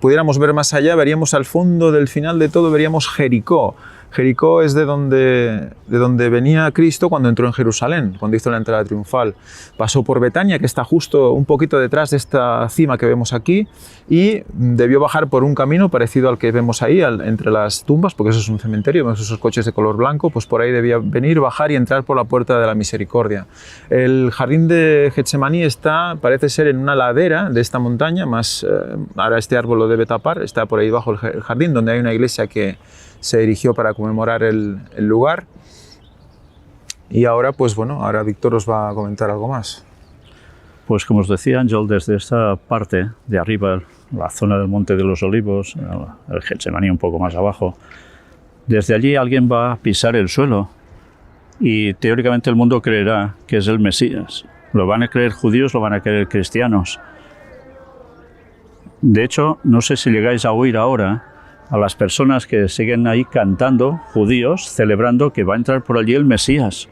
pudiéramos ver más allá, veríamos al fondo del final de todo, veríamos Jericó. Jericó es de donde venía Cristo cuando entró en Jerusalén, cuando hizo la entrada triunfal. Pasó por Betania, que está justo un poquito detrás de esta cima que vemos aquí, y debió bajar por un camino parecido al que vemos ahí, entre las tumbas, porque eso es un cementerio, vemos esos coches de color blanco, pues por ahí debía venir, bajar y entrar por la puerta de la Misericordia. El jardín de Getsemaní parece ser en una ladera de esta montaña, ahora este árbol lo debe tapar, está por ahí bajo el jardín, donde hay una iglesia que se erigió para conmemorar el lugar. Y ahora, pues bueno, ahora Víctor os va a comentar algo más. Pues como os decía Ángel, desde esta parte de arriba, la zona del Monte de los Olivos, el Getsemaní un poco más abajo, desde allí alguien va a pisar el suelo y teóricamente el mundo creerá que es el Mesías. Lo van a creer judíos, lo van a creer cristianos. De hecho, no sé si llegáis a oír ahora a las personas que siguen ahí cantando, judíos, celebrando que va a entrar por allí el Mesías.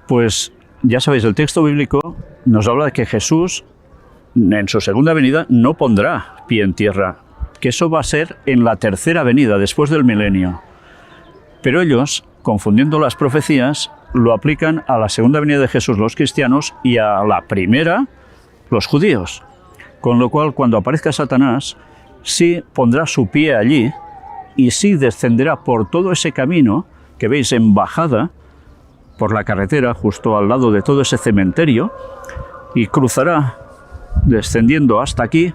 Pues ya sabéis, el texto bíblico nos habla de que Jesús en su segunda venida no pondrá pie en tierra, que eso va a ser en la tercera venida, después del milenio. Pero ellos, confundiendo las profecías, lo aplican a la segunda venida de Jesús los cristianos y a la primera los judíos. Con lo cual, cuando aparezca Satanás, sí pondrá su pie allí y sí descenderá por todo ese camino que veis en bajada, por la carretera, justo al lado de todo ese cementerio, y cruzará descendiendo hasta aquí,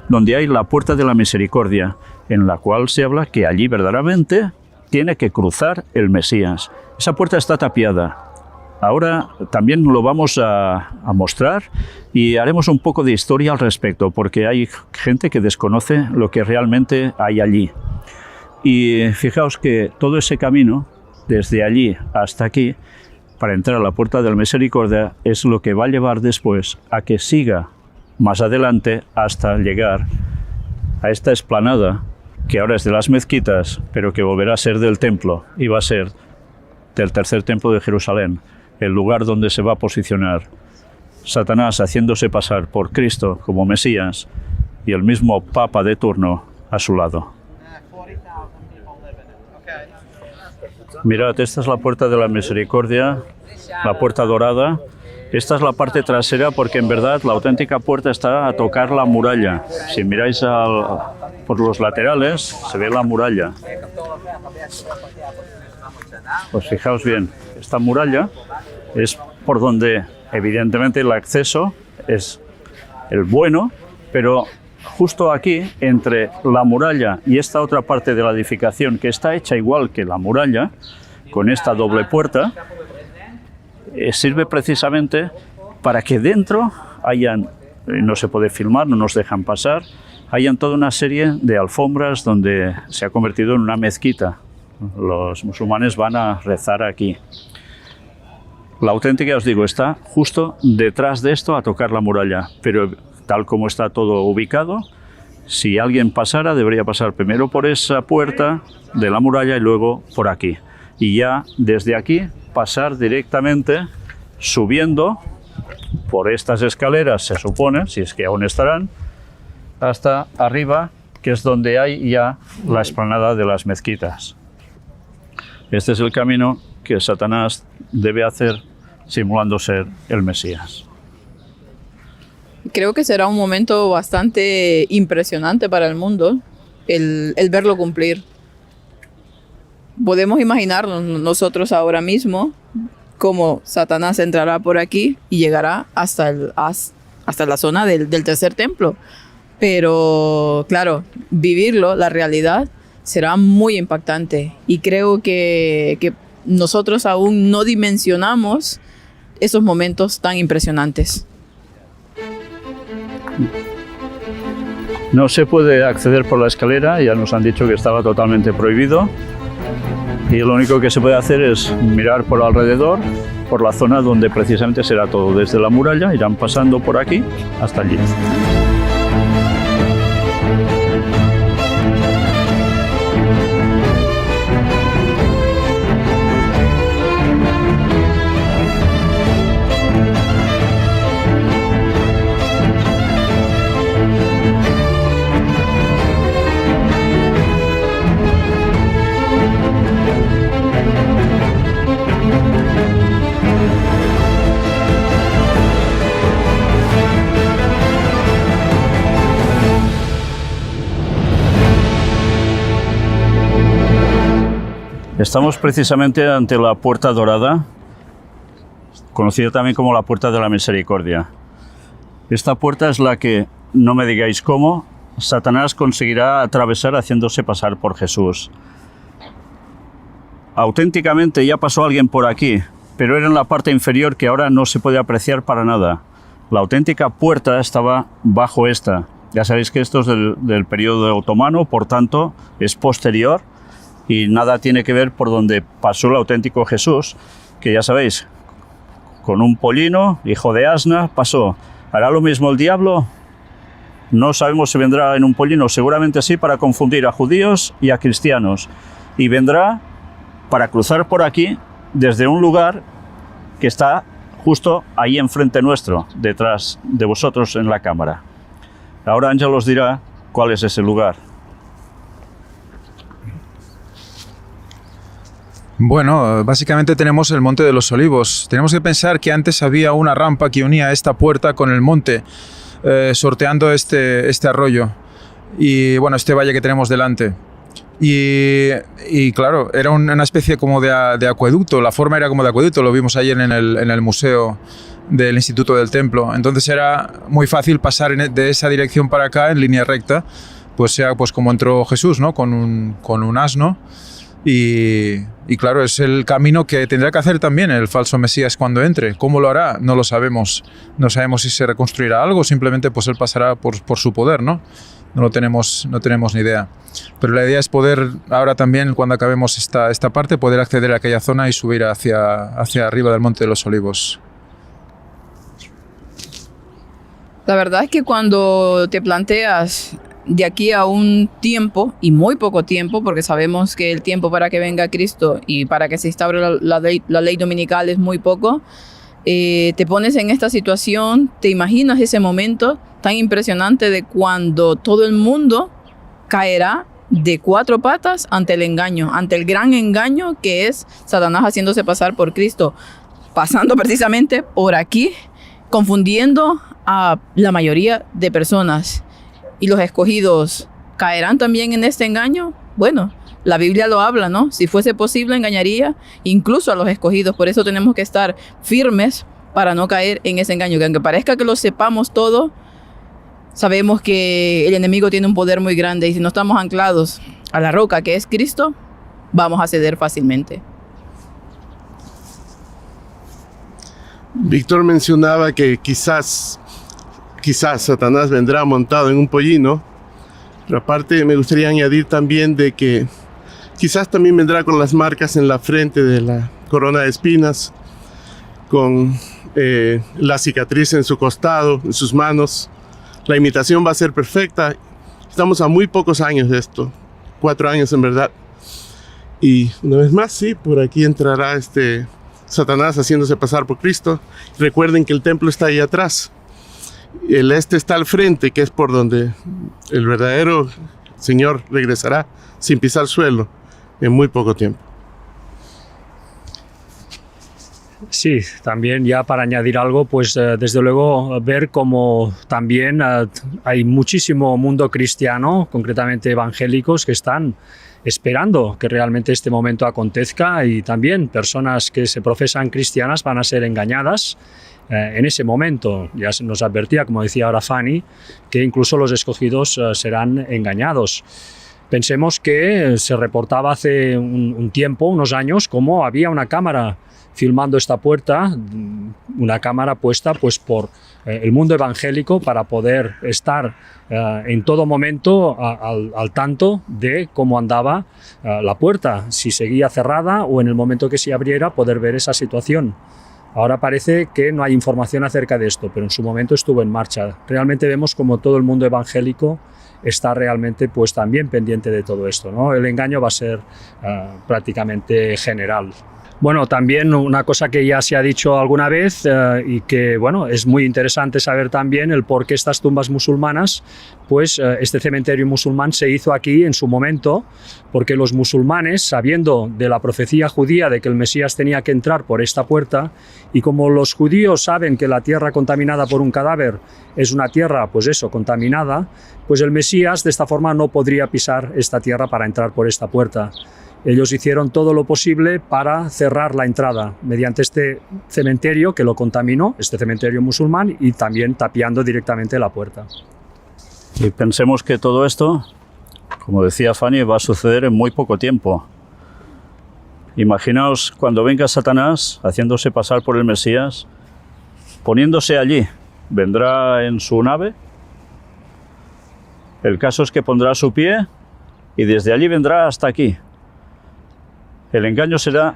donde hay la puerta de la Misericordia, en la cual se habla que allí verdaderamente tiene que cruzar el Mesías. Esa puerta está tapiada. Ahora también lo vamos a mostrar y haremos un poco de historia al respecto, porque hay gente que desconoce lo que realmente hay allí. Y fijaos que todo ese camino, desde allí hasta aquí, para entrar a la puerta de la Misericordia, es lo que va a llevar después a que siga más adelante hasta llegar a esta explanada, que ahora es de las mezquitas, pero que volverá a ser del templo, y va a ser del tercer templo de Jerusalén, el lugar donde se va a posicionar Satanás haciéndose pasar por Cristo como Mesías y el mismo Papa de turno a su lado. Mirad, esta es la puerta de la Misericordia, la puerta dorada. Esta es la parte trasera porque en verdad la auténtica puerta está a tocar la muralla. Si miráis por los laterales se ve la muralla. Pues fijaos bien, esta muralla es por donde evidentemente el acceso es el bueno, pero justo aquí, entre la muralla y esta otra parte de la edificación, que está hecha igual que la muralla, con esta doble puerta, sirve precisamente para que dentro hayan, no se puede filmar, no nos dejan pasar, hayan toda una serie de alfombras donde se ha convertido en una mezquita. Los musulmanes van a rezar aquí. La auténtica, os digo, está justo detrás de esto a tocar la muralla, pero tal como está todo ubicado, si alguien pasara, debería pasar primero por esa puerta de la muralla y luego por aquí. Y ya desde aquí pasar directamente subiendo por estas escaleras, se supone, si es que aún estarán, hasta arriba, que es donde hay ya la explanada de las mezquitas. Este es el camino que Satanás debe hacer simulando ser el Mesías. Creo que será un momento bastante impresionante para el mundo el verlo cumplir. Podemos imaginarnos nosotros ahora mismo cómo Satanás entrará por aquí y llegará hasta la zona del tercer templo. Pero claro, vivirlo, la realidad, será muy impactante. Y creo que nosotros aún no dimensionamos esos momentos tan impresionantes. No se puede acceder por la escalera, ya nos han dicho que estaba totalmente prohibido. Y lo único que se puede hacer es mirar por alrededor, por la zona donde precisamente será todo. Desde la muralla irán pasando por aquí hasta allí. Estamos precisamente ante la Puerta Dorada, conocida también como la Puerta de la Misericordia. Esta puerta es la que, no me digáis cómo, Satanás conseguirá atravesar haciéndose pasar por Jesús. Auténticamente ya pasó alguien por aquí, pero era en la parte inferior que ahora no se puede apreciar para nada. La auténtica puerta estaba bajo esta. Ya sabéis que esto es del periodo otomano, por tanto es posterior. Y nada tiene que ver por donde pasó el auténtico Jesús, que ya sabéis, con un pollino, hijo de asna, pasó. ¿Hará lo mismo el diablo? No sabemos si vendrá en un pollino, seguramente sí, para confundir a judíos y a cristianos. Y vendrá para cruzar por aquí, desde un lugar que está justo ahí enfrente nuestro, detrás de vosotros en la cámara. Ahora Ángel os dirá cuál es ese lugar. Bueno, básicamente tenemos el Monte de los Olivos. Tenemos que pensar que antes había una rampa que unía esta puerta con el monte, sorteando este arroyo y bueno, este valle que tenemos delante. Y claro, era una especie como de acueducto, la forma era como de acueducto, lo vimos ayer en el museo del Instituto del Templo. Entonces era muy fácil pasar de esa dirección para acá en línea recta, pues sea pues como entró Jesús, ¿no? Con un asno. Y claro, es el camino que tendrá que hacer también el falso Mesías cuando entre. ¿Cómo lo hará? No lo sabemos. No sabemos si se reconstruirá algo, simplemente pues él pasará por su poder, ¿no? No tenemos ni idea. Pero la idea es poder, ahora también, cuando acabemos esta parte, poder acceder a aquella zona y subir hacia arriba del Monte de los Olivos. La verdad es que cuando te planteas de aquí a un tiempo, y muy poco tiempo, porque sabemos que el tiempo para que venga Cristo y para que se instaure la ley dominical es muy poco, te pones en esta situación, te imaginas ese momento tan impresionante de cuando todo el mundo caerá de cuatro patas ante el engaño, ante el gran engaño que es Satanás haciéndose pasar por Cristo. pasando precisamente por aquí, confundiendo a la mayoría de personas. ¿Y los escogidos caerán también en este engaño? Bueno, la Biblia lo habla, ¿no? Si fuese posible, engañaría incluso a los escogidos. Por eso tenemos que estar firmes para no caer en ese engaño. Que aunque parezca que lo sepamos todo, sabemos que el enemigo tiene un poder muy grande. Y si no estamos anclados a la roca que es Cristo, vamos a ceder fácilmente. Víctor mencionaba que quizás Satanás vendrá montado en un pollino, pero aparte me gustaría añadir también de que quizás también vendrá con las marcas en la frente de la corona de espinas, con la cicatriz en su costado, en sus manos. La imitación va a ser perfecta. Estamos a muy pocos años de esto, 4 años en verdad. Y una vez más, sí, por aquí entrará Satanás haciéndose pasar por Cristo. Recuerden que el templo está ahí atrás. El está al frente, que es por donde el verdadero Señor regresará sin pisar suelo en muy poco tiempo. Sí, también ya para añadir algo, pues desde luego ver cómo también hay muchísimo mundo cristiano, concretamente evangélicos, que están esperando que realmente este momento acontezca, y también personas que se profesan cristianas van a ser engañadas en ese momento. Ya nos advertía, como decía ahora Fanny, que incluso los escogidos serán engañados. Pensemos que se reportaba hace un tiempo, unos años, cómo había una cámara filmando esta puerta, una cámara puesta pues por el mundo evangélico para poder estar en todo momento al tanto de cómo andaba la puerta, si seguía cerrada o en el momento que se abriera poder ver esa situación. Ahora parece que no hay información acerca de esto, pero en su momento estuvo en marcha. Realmente vemos como todo el mundo evangélico está realmente pues también pendiente de todo esto, ¿no? El engaño va a ser prácticamente general. Bueno, también una cosa que ya se ha dicho alguna vez y que bueno, es muy interesante saber también el por qué estas tumbas musulmanas, pues este cementerio musulmán se hizo aquí en su momento, porque los musulmanes, sabiendo de la profecía judía de que el Mesías tenía que entrar por esta puerta, y como los judíos saben que la tierra contaminada por un cadáver es una tierra, pues eso, contaminada, pues el Mesías de esta forma no podría pisar esta tierra para entrar por esta puerta. Ellos hicieron todo lo posible para cerrar la entrada mediante este cementerio que lo contaminó, este cementerio musulmán, y también tapiando directamente la puerta. Y pensemos que todo esto, como decía Fanny, va a suceder en muy poco tiempo. Imaginaos cuando venga Satanás haciéndose pasar por el Mesías, poniéndose allí, vendrá en su nave. El caso es que pondrá su pie y desde allí vendrá hasta aquí. El engaño será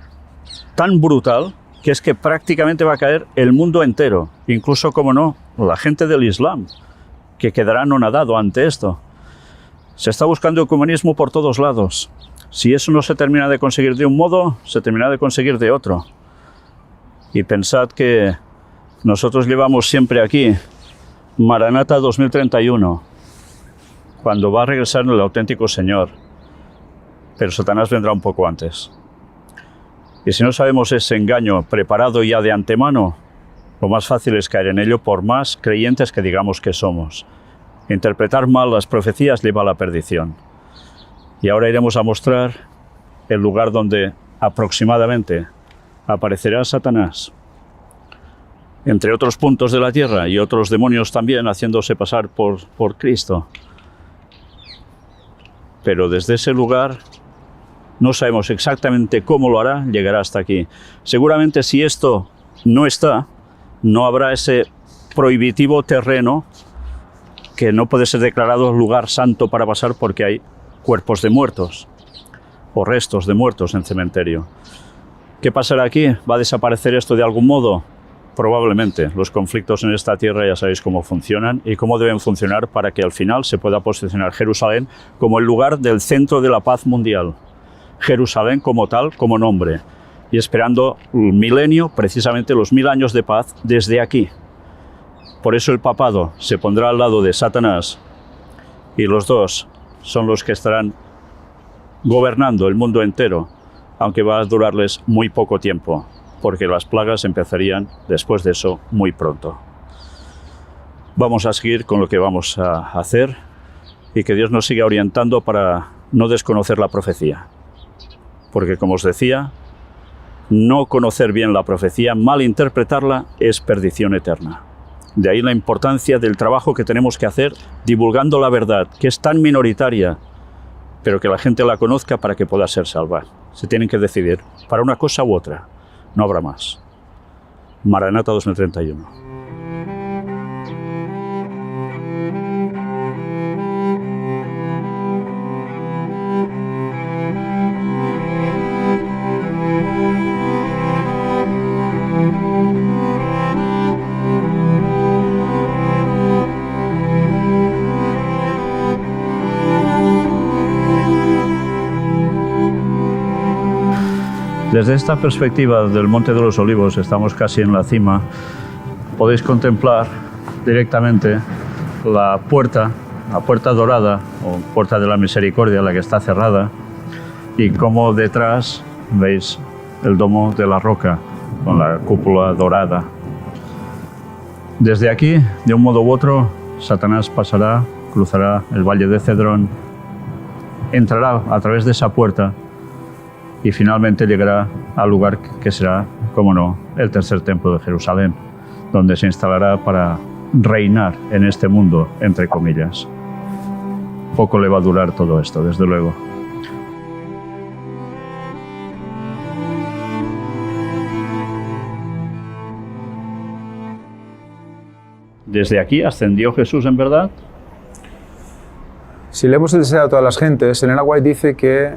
tan brutal que es que prácticamente va a caer el mundo entero, incluso, como no, la gente del Islam, que quedará anonadado ante esto. Se está buscando el comunismo por todos lados. Si eso no se termina de conseguir de un modo, se termina de conseguir de otro. Y pensad que nosotros llevamos siempre aquí Maranata 2031, cuando va a regresar el auténtico Señor. Pero Satanás vendrá un poco antes. Y si no sabemos ese engaño preparado ya de antemano, lo más fácil es caer en ello, por más creyentes que digamos que somos. Interpretar mal las profecías lleva a la perdición. Y ahora iremos a mostrar el lugar donde aproximadamente aparecerá Satanás, entre otros puntos de la tierra, y otros demonios también haciéndose pasar por Cristo. Pero desde ese lugar no sabemos exactamente cómo lo hará, llegará hasta aquí. Seguramente si esto no está, no habrá ese prohibitivo terreno que no puede ser declarado lugar santo para pasar porque hay cuerpos de muertos o restos de muertos en cementerio. ¿Qué pasará aquí? ¿Va a desaparecer esto de algún modo? Probablemente. Los conflictos en esta tierra ya sabéis cómo funcionan y cómo deben funcionar para que al final se pueda posicionar Jerusalén como el lugar del centro de la paz mundial. Jerusalén como tal, como nombre, y esperando el milenio, precisamente los 1000 años de paz desde aquí. Por eso el papado se pondrá al lado de Satanás y los dos son los que estarán gobernando el mundo entero, aunque va a durarles muy poco tiempo. porque las plagas empezarían después de eso muy pronto. Vamos a seguir con lo que vamos a hacer y que Dios nos siga orientando para no desconocer la profecía. Porque, como os decía, no conocer bien la profecía, malinterpretarla, es perdición eterna. De ahí la importancia del trabajo que tenemos que hacer divulgando la verdad, que es tan minoritaria, pero que la gente la conozca para que pueda ser salva. Se tienen que decidir para una cosa u otra. No habrá más. Maranata 2031. Desde esta perspectiva del Monte de los Olivos, estamos casi en la cima, podéis contemplar directamente la puerta dorada, o puerta de la misericordia, la que está cerrada, y cómo detrás veis el domo de la roca, con la cúpula dorada. Desde aquí, de un modo u otro, Satanás pasará, cruzará el valle de Cedrón, entrará a través de esa puerta, y finalmente llegará al lugar que será, como no, el tercer templo de Jerusalén, donde se instalará para reinar en este mundo, entre comillas. Poco le va a durar todo esto, desde luego. Desde aquí ascendió Jesús, en verdad. Si leemos el deseo a todas las gentes, Elena White dice que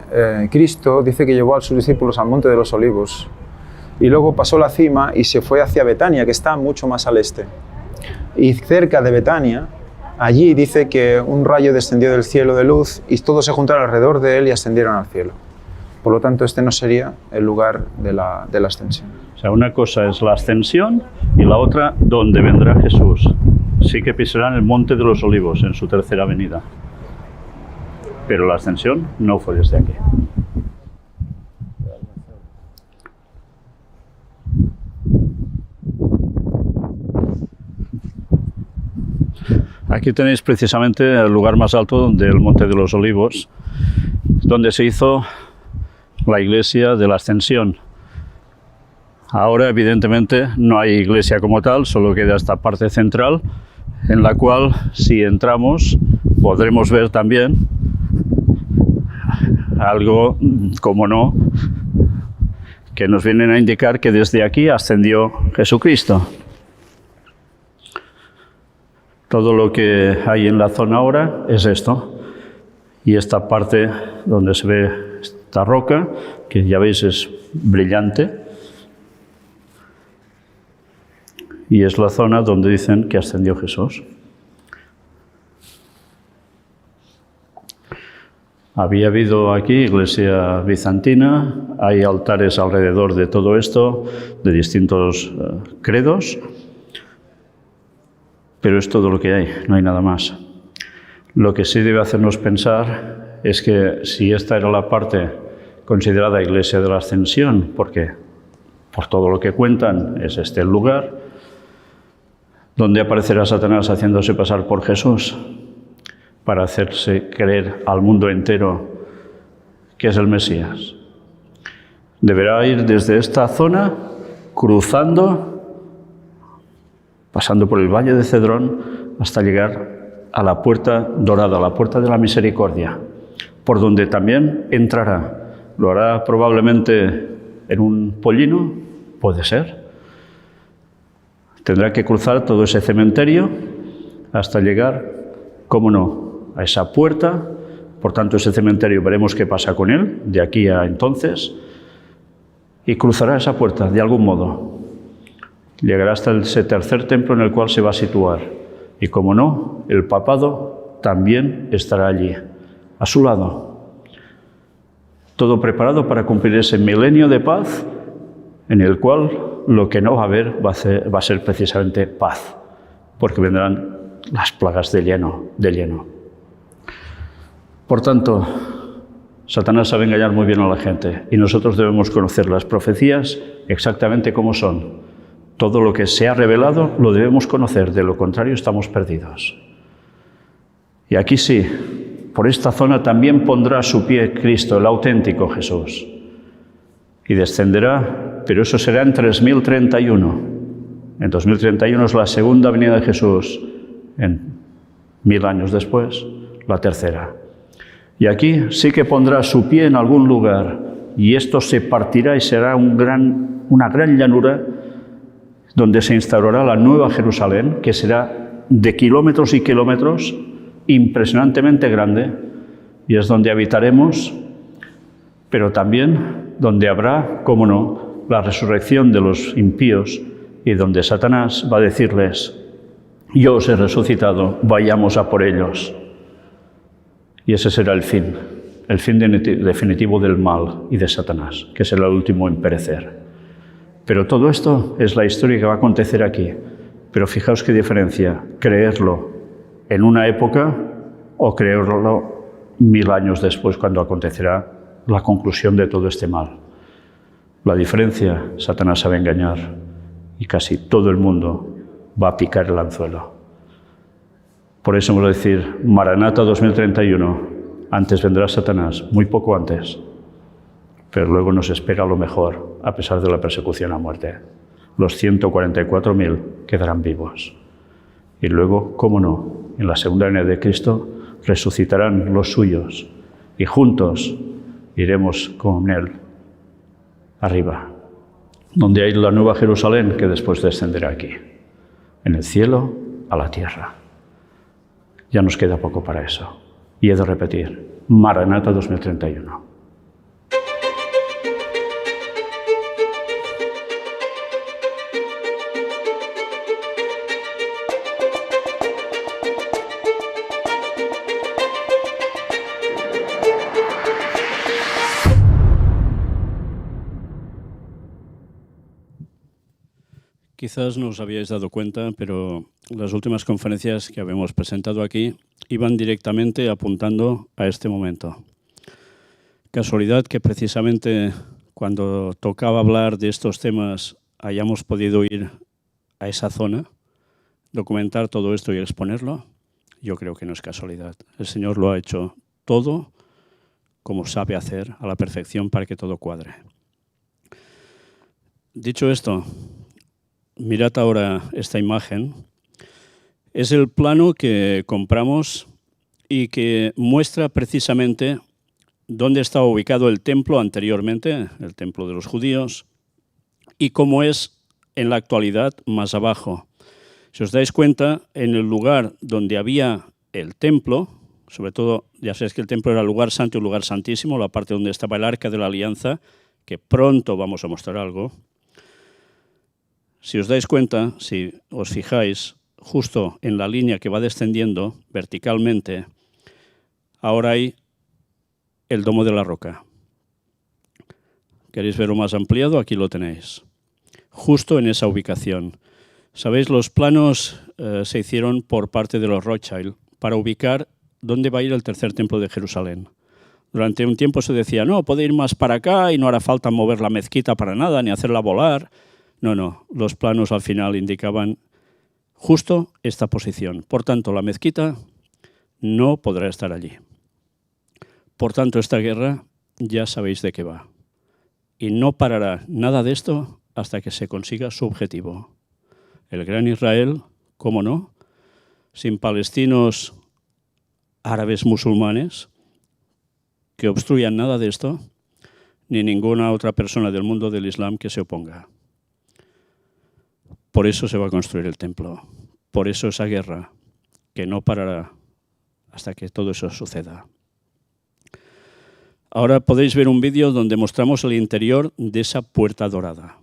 Cristo dice que llevó a sus discípulos al Monte de los Olivos y luego pasó la cima y se fue hacia Betania, que está mucho más al este. Y cerca de Betania, allí dice que un rayo descendió del cielo de luz y todos se juntaron alrededor de él y ascendieron al cielo. Por lo tanto, este no sería el lugar de la ascensión. O sea, una cosa es la ascensión y la otra, donde vendrá Jesús. Sí que pisarán el Monte de los Olivos en su tercera venida. Pero la ascensión no fue desde aquí. Aquí tenéis precisamente el lugar más alto del Monte de los Olivos, donde se hizo la iglesia de la Ascensión. Ahora, evidentemente, no hay iglesia como tal, solo queda esta parte central, en la cual, si entramos, podremos ver también algo, como no, que nos vienen a indicar que desde aquí ascendió Jesucristo. Todo lo que hay en la zona ahora es esto. Y esta parte donde se ve esta roca, que ya veis es brillante, y es la zona donde dicen que ascendió Jesús. Había habido aquí iglesia bizantina, hay altares alrededor de todo esto, de distintos credos, pero es todo lo que hay, no hay nada más. Lo que sí debe hacernos pensar es que si esta era la parte considerada iglesia de la Ascensión, porque por todo lo que cuentan es este el lugar, donde aparecerá Satanás haciéndose pasar por Jesús, para hacerse creer al mundo entero que es el Mesías. Deberá ir desde esta zona, cruzando, pasando por el Valle de Cedrón, hasta llegar a la puerta dorada, la puerta de la misericordia, por donde también entrará. Lo hará probablemente en un pollino, puede ser. Tendrá que cruzar todo ese cementerio hasta llegar, cómo no, a esa puerta. Por tanto, ese cementerio veremos qué pasa con él, de aquí a entonces, y cruzará esa puerta de algún modo. Llegará hasta ese tercer templo en el cual se va a situar. Y como no, el papado también estará allí, a su lado. Todo preparado para cumplir ese milenio de paz, en el cual lo que no va a haber va a ser precisamente paz, porque vendrán las plagas de lleno. Por tanto, Satanás sabe engañar muy bien a la gente y nosotros debemos conocer las profecías exactamente como son. Todo lo que se ha revelado lo debemos conocer, de lo contrario estamos perdidos. Y aquí sí, por esta zona también pondrá su pie Cristo, el auténtico Jesús, y descenderá, pero eso será en 3031. En 2031 es la segunda venida de Jesús, en 1000 años después, la tercera. Y aquí sí que pondrá su pie en algún lugar, y esto se partirá y será una gran llanura donde se instaurará la nueva Jerusalén, que será de kilómetros y kilómetros, impresionantemente grande, y es donde habitaremos, pero también donde habrá, cómo no, la resurrección de los impíos, y donde Satanás va a decirles: yo os he resucitado, vayamos a por ellos. Y ese será el fin definitivo del mal y de Satanás, que será el último en perecer. Pero todo esto es la historia que va a acontecer aquí. Pero fijaos qué diferencia, creerlo en una época o creerlo 1000 años después, cuando acontecerá la conclusión de todo este mal. La diferencia, Satanás sabe engañar y casi todo el mundo va a picar el anzuelo. Por eso vamos a decir, Maranata 2031, antes vendrá Satanás, muy poco antes, pero luego nos espera lo mejor, a pesar de la persecución a muerte. Los 144.000 quedarán vivos. Y luego, cómo no, en la segunda venida de Cristo resucitarán los suyos y juntos iremos con Él arriba, donde hay la nueva Jerusalén que después descenderá aquí, en el cielo a la tierra. Ya nos queda poco para eso. Y he de repetir, Maranata 2031. Quizás no os habíais dado cuenta, pero las últimas conferencias que habíamos presentado aquí iban directamente apuntando a este momento. Casualidad que precisamente cuando tocaba hablar de estos temas hayamos podido ir a esa zona, documentar todo esto y exponerlo. Yo creo que no es casualidad. El Señor lo ha hecho todo como sabe hacer, a la perfección, para que todo cuadre. Dicho esto, mirad ahora esta imagen. Es el plano que compramos y que muestra precisamente dónde estaba ubicado el templo anteriormente, el templo de los judíos, y cómo es en la actualidad más abajo. Si os dais cuenta, en el lugar donde había el templo, sobre todo, ya sabéis que el templo era el lugar santo y el lugar santísimo, la parte donde estaba el arca de la alianza, que pronto vamos a mostrar algo. Si os dais cuenta, si os fijáis, justo en la línea que va descendiendo verticalmente, ahora hay el domo de la roca. ¿Queréis verlo más ampliado? Aquí lo tenéis. Justo en esa ubicación. Sabéis, los planos se hicieron por parte de los Rothschild para ubicar dónde va a ir el tercer templo de Jerusalén. Durante un tiempo se decía, no, puede ir más para acá y no hará falta mover la mezquita para nada, ni hacerla volar. No, los planos al final indicaban justo esta posición. Por tanto, la mezquita no podrá estar allí. Por tanto, esta guerra ya sabéis de qué va. Y no parará nada de esto hasta que se consiga su objetivo. El gran Israel, ¿cómo no? Sin palestinos, árabes, musulmanes, que obstruyan nada de esto, ni ninguna otra persona del mundo del Islam que se oponga. Por eso se va a construir el templo. Por eso esa guerra, que no parará hasta que todo eso suceda. Ahora podéis ver un vídeo donde mostramos el interior de esa puerta dorada.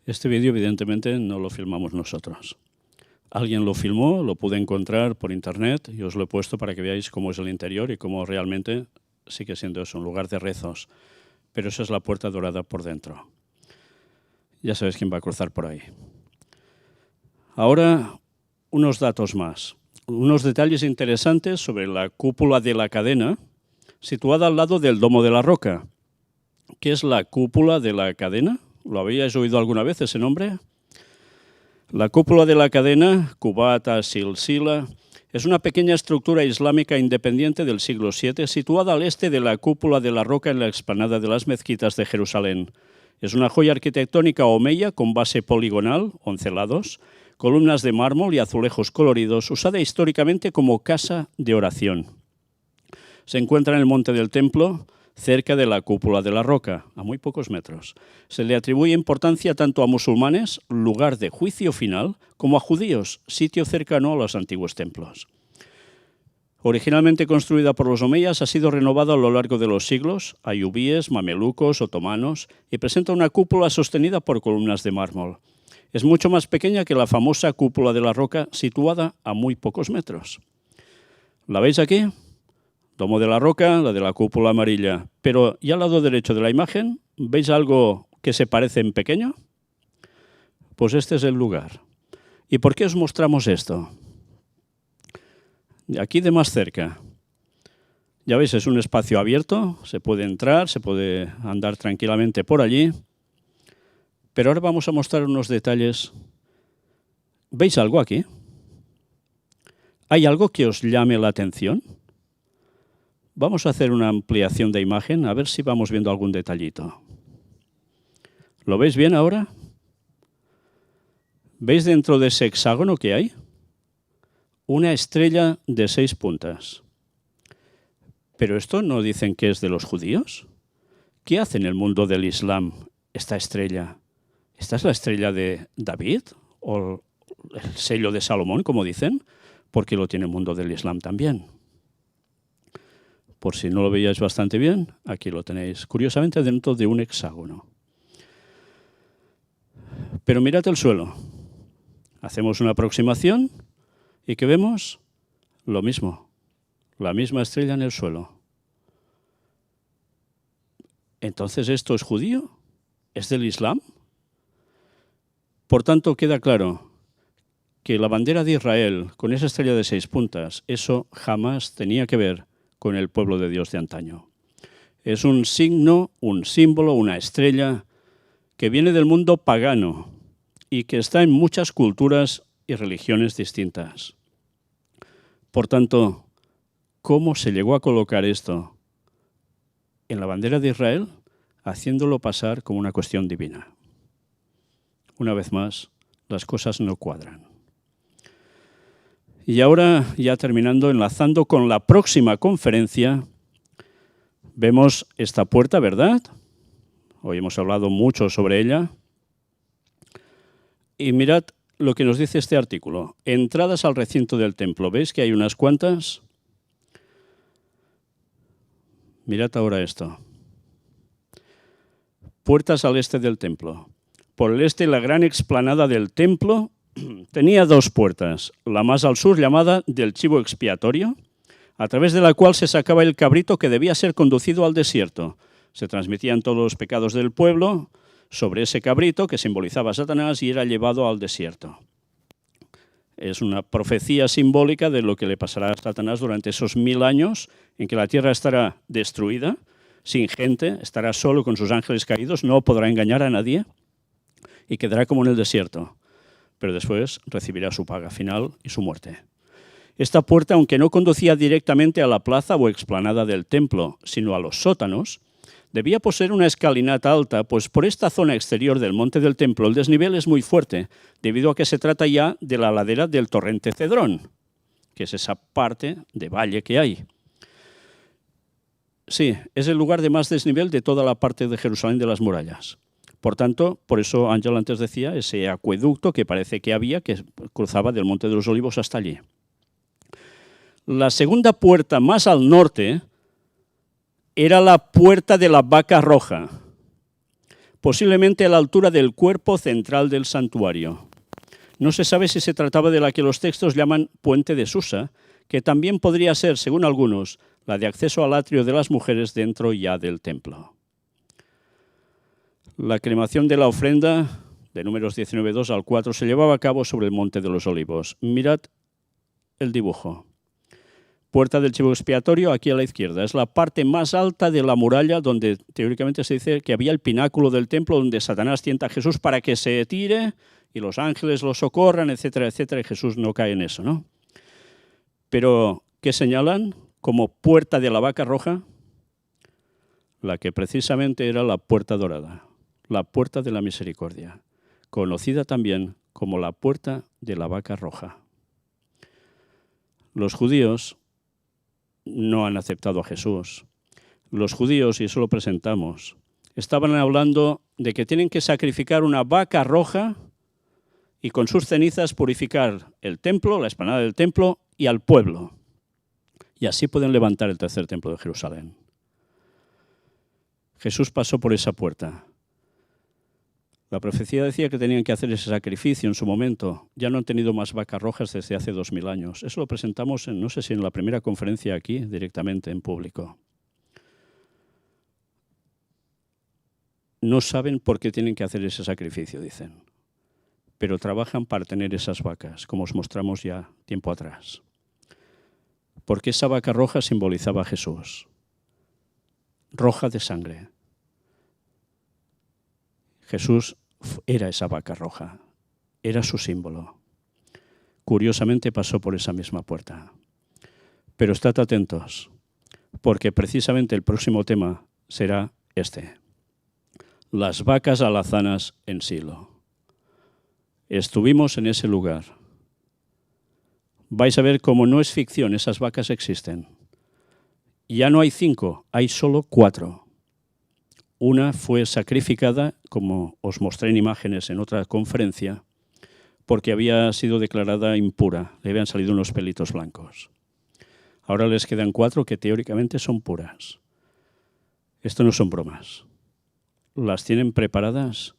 Este vídeo evidentemente no lo filmamos nosotros. Alguien lo filmó, lo pude encontrar por internet y os lo he puesto para que veáis cómo es el interior y cómo realmente sigue siendo eso, un lugar de rezos. Pero esa es la puerta dorada por dentro. Ya sabéis quién va a cruzar por ahí. Ahora, unos datos más. Unos detalles interesantes sobre la cúpula de la cadena, situada al lado del Domo de la Roca. ¿Qué es la cúpula de la cadena? ¿Lo habíais oído alguna vez ese nombre? La cúpula de la cadena, Qubat as-Silsila, es una pequeña estructura islámica independiente del siglo VII, situada al este de la cúpula de la Roca en la explanada de las mezquitas de Jerusalén. Es una joya arquitectónica omeya con base poligonal, 11 lados, columnas de mármol y azulejos coloridos, usada históricamente como casa de oración. Se encuentra en el monte del templo, cerca de la cúpula de la Roca, a muy pocos metros. Se le atribuye importancia tanto a musulmanes, lugar de juicio final, como a judíos, sitio cercano a los antiguos templos. Originalmente construida por los omeyas, ha sido renovada a lo largo de los siglos, ayubíes, mamelucos, otomanos, y presenta una cúpula sostenida por columnas de mármol. Es mucho más pequeña que la famosa cúpula de la Roca, situada a muy pocos metros. ¿La veis aquí? Domo de la Roca, la de la cúpula amarilla. Pero, ¿y al lado derecho de la imagen, veis algo que se parece en pequeño? Pues este es el lugar. ¿Y por qué os mostramos esto? Aquí de más cerca. Ya veis, es un espacio abierto, se puede entrar, se puede andar tranquilamente por allí. Pero ahora vamos a mostrar unos detalles. ¿Veis algo aquí? ¿Hay algo que os llame la atención? Vamos a hacer una ampliación de imagen, a ver si vamos viendo algún detallito. ¿Lo veis bien ahora? ¿Veis dentro de ese hexágono que hay? Una estrella de 6 puntas. ¿Pero esto no dicen que es de los judíos? ¿Qué hace en el mundo del Islam esta estrella? ¿Esta es la estrella de David? ¿O el sello de Salomón, como dicen? Porque lo tiene el mundo del Islam también. Por si no lo veíais bastante bien, aquí lo tenéis, curiosamente dentro de un hexágono. Pero mirad el suelo. Hacemos una aproximación y ¿qué vemos? Lo mismo, la misma estrella en el suelo. ¿Entonces esto es judío? ¿Es del Islam? Por tanto, queda claro que la bandera de Israel, con esa estrella de 6 puntas, eso jamás tenía que ver con el pueblo de Dios de antaño. Es un signo, un símbolo, una estrella que viene del mundo pagano y que está en muchas culturas y religiones distintas. Por tanto, ¿cómo se llegó a colocar esto en la bandera de Israel? Haciéndolo pasar como una cuestión divina. Una vez más, las cosas no cuadran. Y ahora, ya terminando, enlazando con la próxima conferencia, vemos esta puerta, ¿verdad? Hoy hemos hablado mucho sobre ella. Y mirad lo que nos dice este artículo. Entradas al recinto del templo. ¿Veis que hay unas cuantas? Mirad ahora esto. Puertas al este del templo. Por el este, la gran explanada del templo tenía 2 puertas, la más al sur llamada del chivo expiatorio, a través de la cual se sacaba el cabrito que debía ser conducido al desierto. Se transmitían todos los pecados del pueblo sobre ese cabrito que simbolizaba a Satanás y era llevado al desierto. Es una profecía simbólica de lo que le pasará a Satanás durante esos 1000 años en que la tierra estará destruida, sin gente, estará solo con sus ángeles caídos, no podrá engañar a nadie y quedará como en el desierto. Pero después recibirá su paga final y su muerte. Esta puerta, aunque no conducía directamente a la plaza o explanada del templo, sino a los sótanos, debía poseer una escalinata alta, pues por esta zona exterior del monte del templo el desnivel es muy fuerte, debido a que se trata ya de la ladera del torrente Cedrón, que es esa parte de valle que hay. Sí, es el lugar de más desnivel de toda la parte de Jerusalén de las murallas. Por tanto, por eso Ángel antes decía, ese acueducto que parece que había, que cruzaba del Monte de los Olivos hasta allí. La segunda puerta más al norte era la puerta de la vaca roja. posiblemente a la altura del cuerpo central del santuario. No se sabe si se trataba de la que los textos llaman Puente de Susa, que también podría ser, según algunos, la de acceso al atrio de las mujeres dentro ya del templo. La cremación de la ofrenda, de Números 19:2 al 4, se llevaba a cabo sobre el Monte de los Olivos. Mirad el dibujo. Puerta del chivo expiatorio, aquí a la izquierda. Es la parte más alta de la muralla donde teóricamente se dice que había el pináculo del templo donde Satanás tienta a Jesús para que se tire y los ángeles lo socorran, etcétera, etcétera, y Jesús no cae en eso, ¿no? Pero, ¿qué señalan como puerta de la vaca roja? La que precisamente era la puerta dorada, la puerta de la misericordia, conocida también como la puerta de la vaca roja. Los judíos no han aceptado a Jesús. Los judíos, y eso lo presentamos, estaban hablando de que tienen que sacrificar una vaca roja y con sus cenizas purificar el templo, la explanada del templo y al pueblo. Y así pueden levantar el tercer templo de Jerusalén. Jesús pasó por esa puerta. La profecía decía que tenían que hacer ese sacrificio en su momento. Ya no han tenido más vacas rojas desde hace 2000 años. Eso lo presentamos, no sé si en la primera conferencia aquí, directamente en público. No saben por qué tienen que hacer ese sacrificio, dicen. Pero trabajan para tener esas vacas, como os mostramos ya tiempo atrás. Porque esa vaca roja simbolizaba a Jesús. Roja de sangre. Jesús era esa vaca roja, era su símbolo. Curiosamente pasó por esa misma puerta. Pero estad atentos, porque precisamente el próximo tema será este. Las vacas alazanas en Silo. Estuvimos en ese lugar. Vais a ver cómo no es ficción, esas vacas existen. Ya no hay 5, hay solo 4. Una fue sacrificada, como os mostré en imágenes en otra conferencia, porque había sido declarada impura, le habían salido unos pelitos blancos. Ahora les quedan 4 que teóricamente son puras. Esto no son bromas. Las tienen preparadas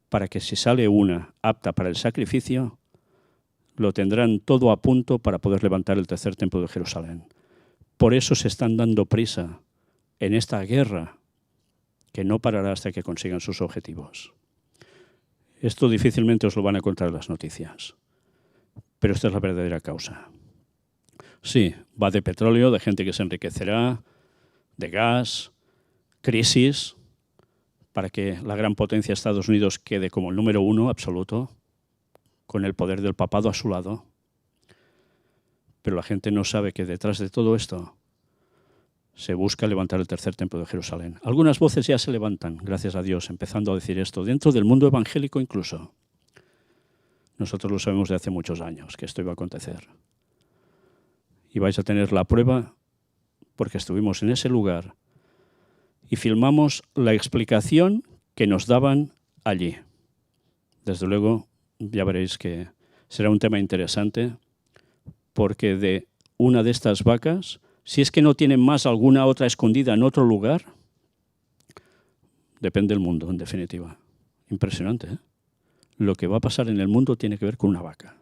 para que si sale una apta para el sacrificio, lo tendrán todo a punto para poder levantar el tercer templo de Jerusalén. Por eso se están dando prisa en esta guerra que no parará hasta que consigan sus objetivos. Esto difícilmente os lo van a contar las noticias, pero esta es la verdadera causa. Sí, va de petróleo, de gente que se enriquecerá, de gas, crisis, para que la gran potencia Estados Unidos quede como el número 1 absoluto, con el poder del papado a su lado. Pero la gente no sabe que detrás de todo esto se busca levantar el tercer templo de Jerusalén. Algunas voces ya se levantan, gracias a Dios, empezando a decir esto, dentro del mundo evangélico incluso. Nosotros lo sabemos de hace muchos años, que esto iba a acontecer. Y vais a tener la prueba, porque estuvimos en ese lugar y filmamos la explicación que nos daban allí. Desde luego, ya veréis que será un tema interesante, porque de una de estas vacas, si es que no tienen más alguna otra escondida en otro lugar, depende del mundo, en definitiva. Impresionante, ¿eh? Lo que va a pasar en el mundo tiene que ver con una vaca.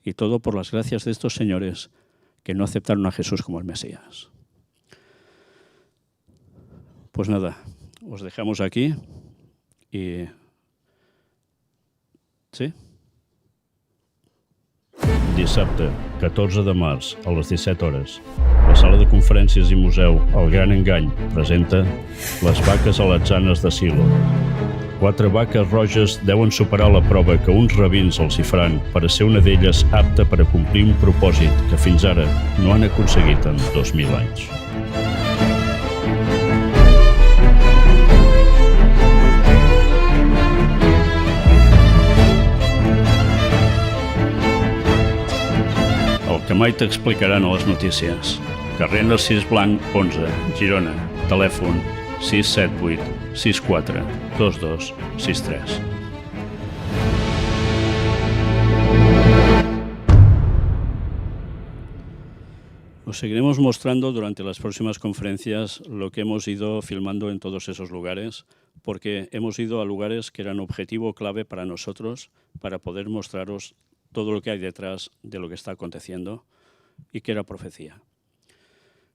Y todo por las gracias de estos señores que no aceptaron a Jesús como el Mesías. Pues nada, os dejamos aquí y... ¿Sí? Dissabte, 14 de març, a les 17 hores. La sala de conferències i museu El Gran Engany presenta Les vaques alatzanes de Silo. 4 vaques roges deuen superar la prova que uns rabins els hi faran per a ser una d'elles apta per a complir un propòsit que fins ara no han aconseguit en 2000 anys. Que mai t'explicaran a les notícies. Carrer Narcís Blanc, 11, Girona. Telèfon 678 64 22 63. Os seguiremos mostrando durante las próximas conferencias lo que hemos ido filmando en todos esos lugares, porque hemos ido a lugares que eran objetivo clave para nosotros, para poder mostraros todo lo que hay detrás de lo que está aconteciendo y que era profecía.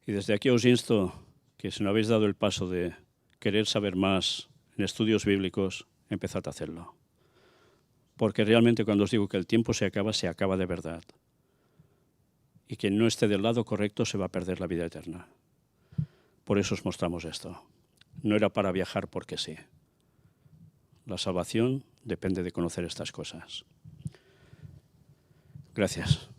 Y desde aquí os insto que si no habéis dado el paso de querer saber más en estudios bíblicos, empezad a hacerlo. Porque realmente cuando os digo que el tiempo se acaba de verdad. Y quien no esté del lado correcto se va a perder la vida eterna. Por eso os mostramos esto. No era para viajar porque sí. La salvación depende de conocer estas cosas. Gracias.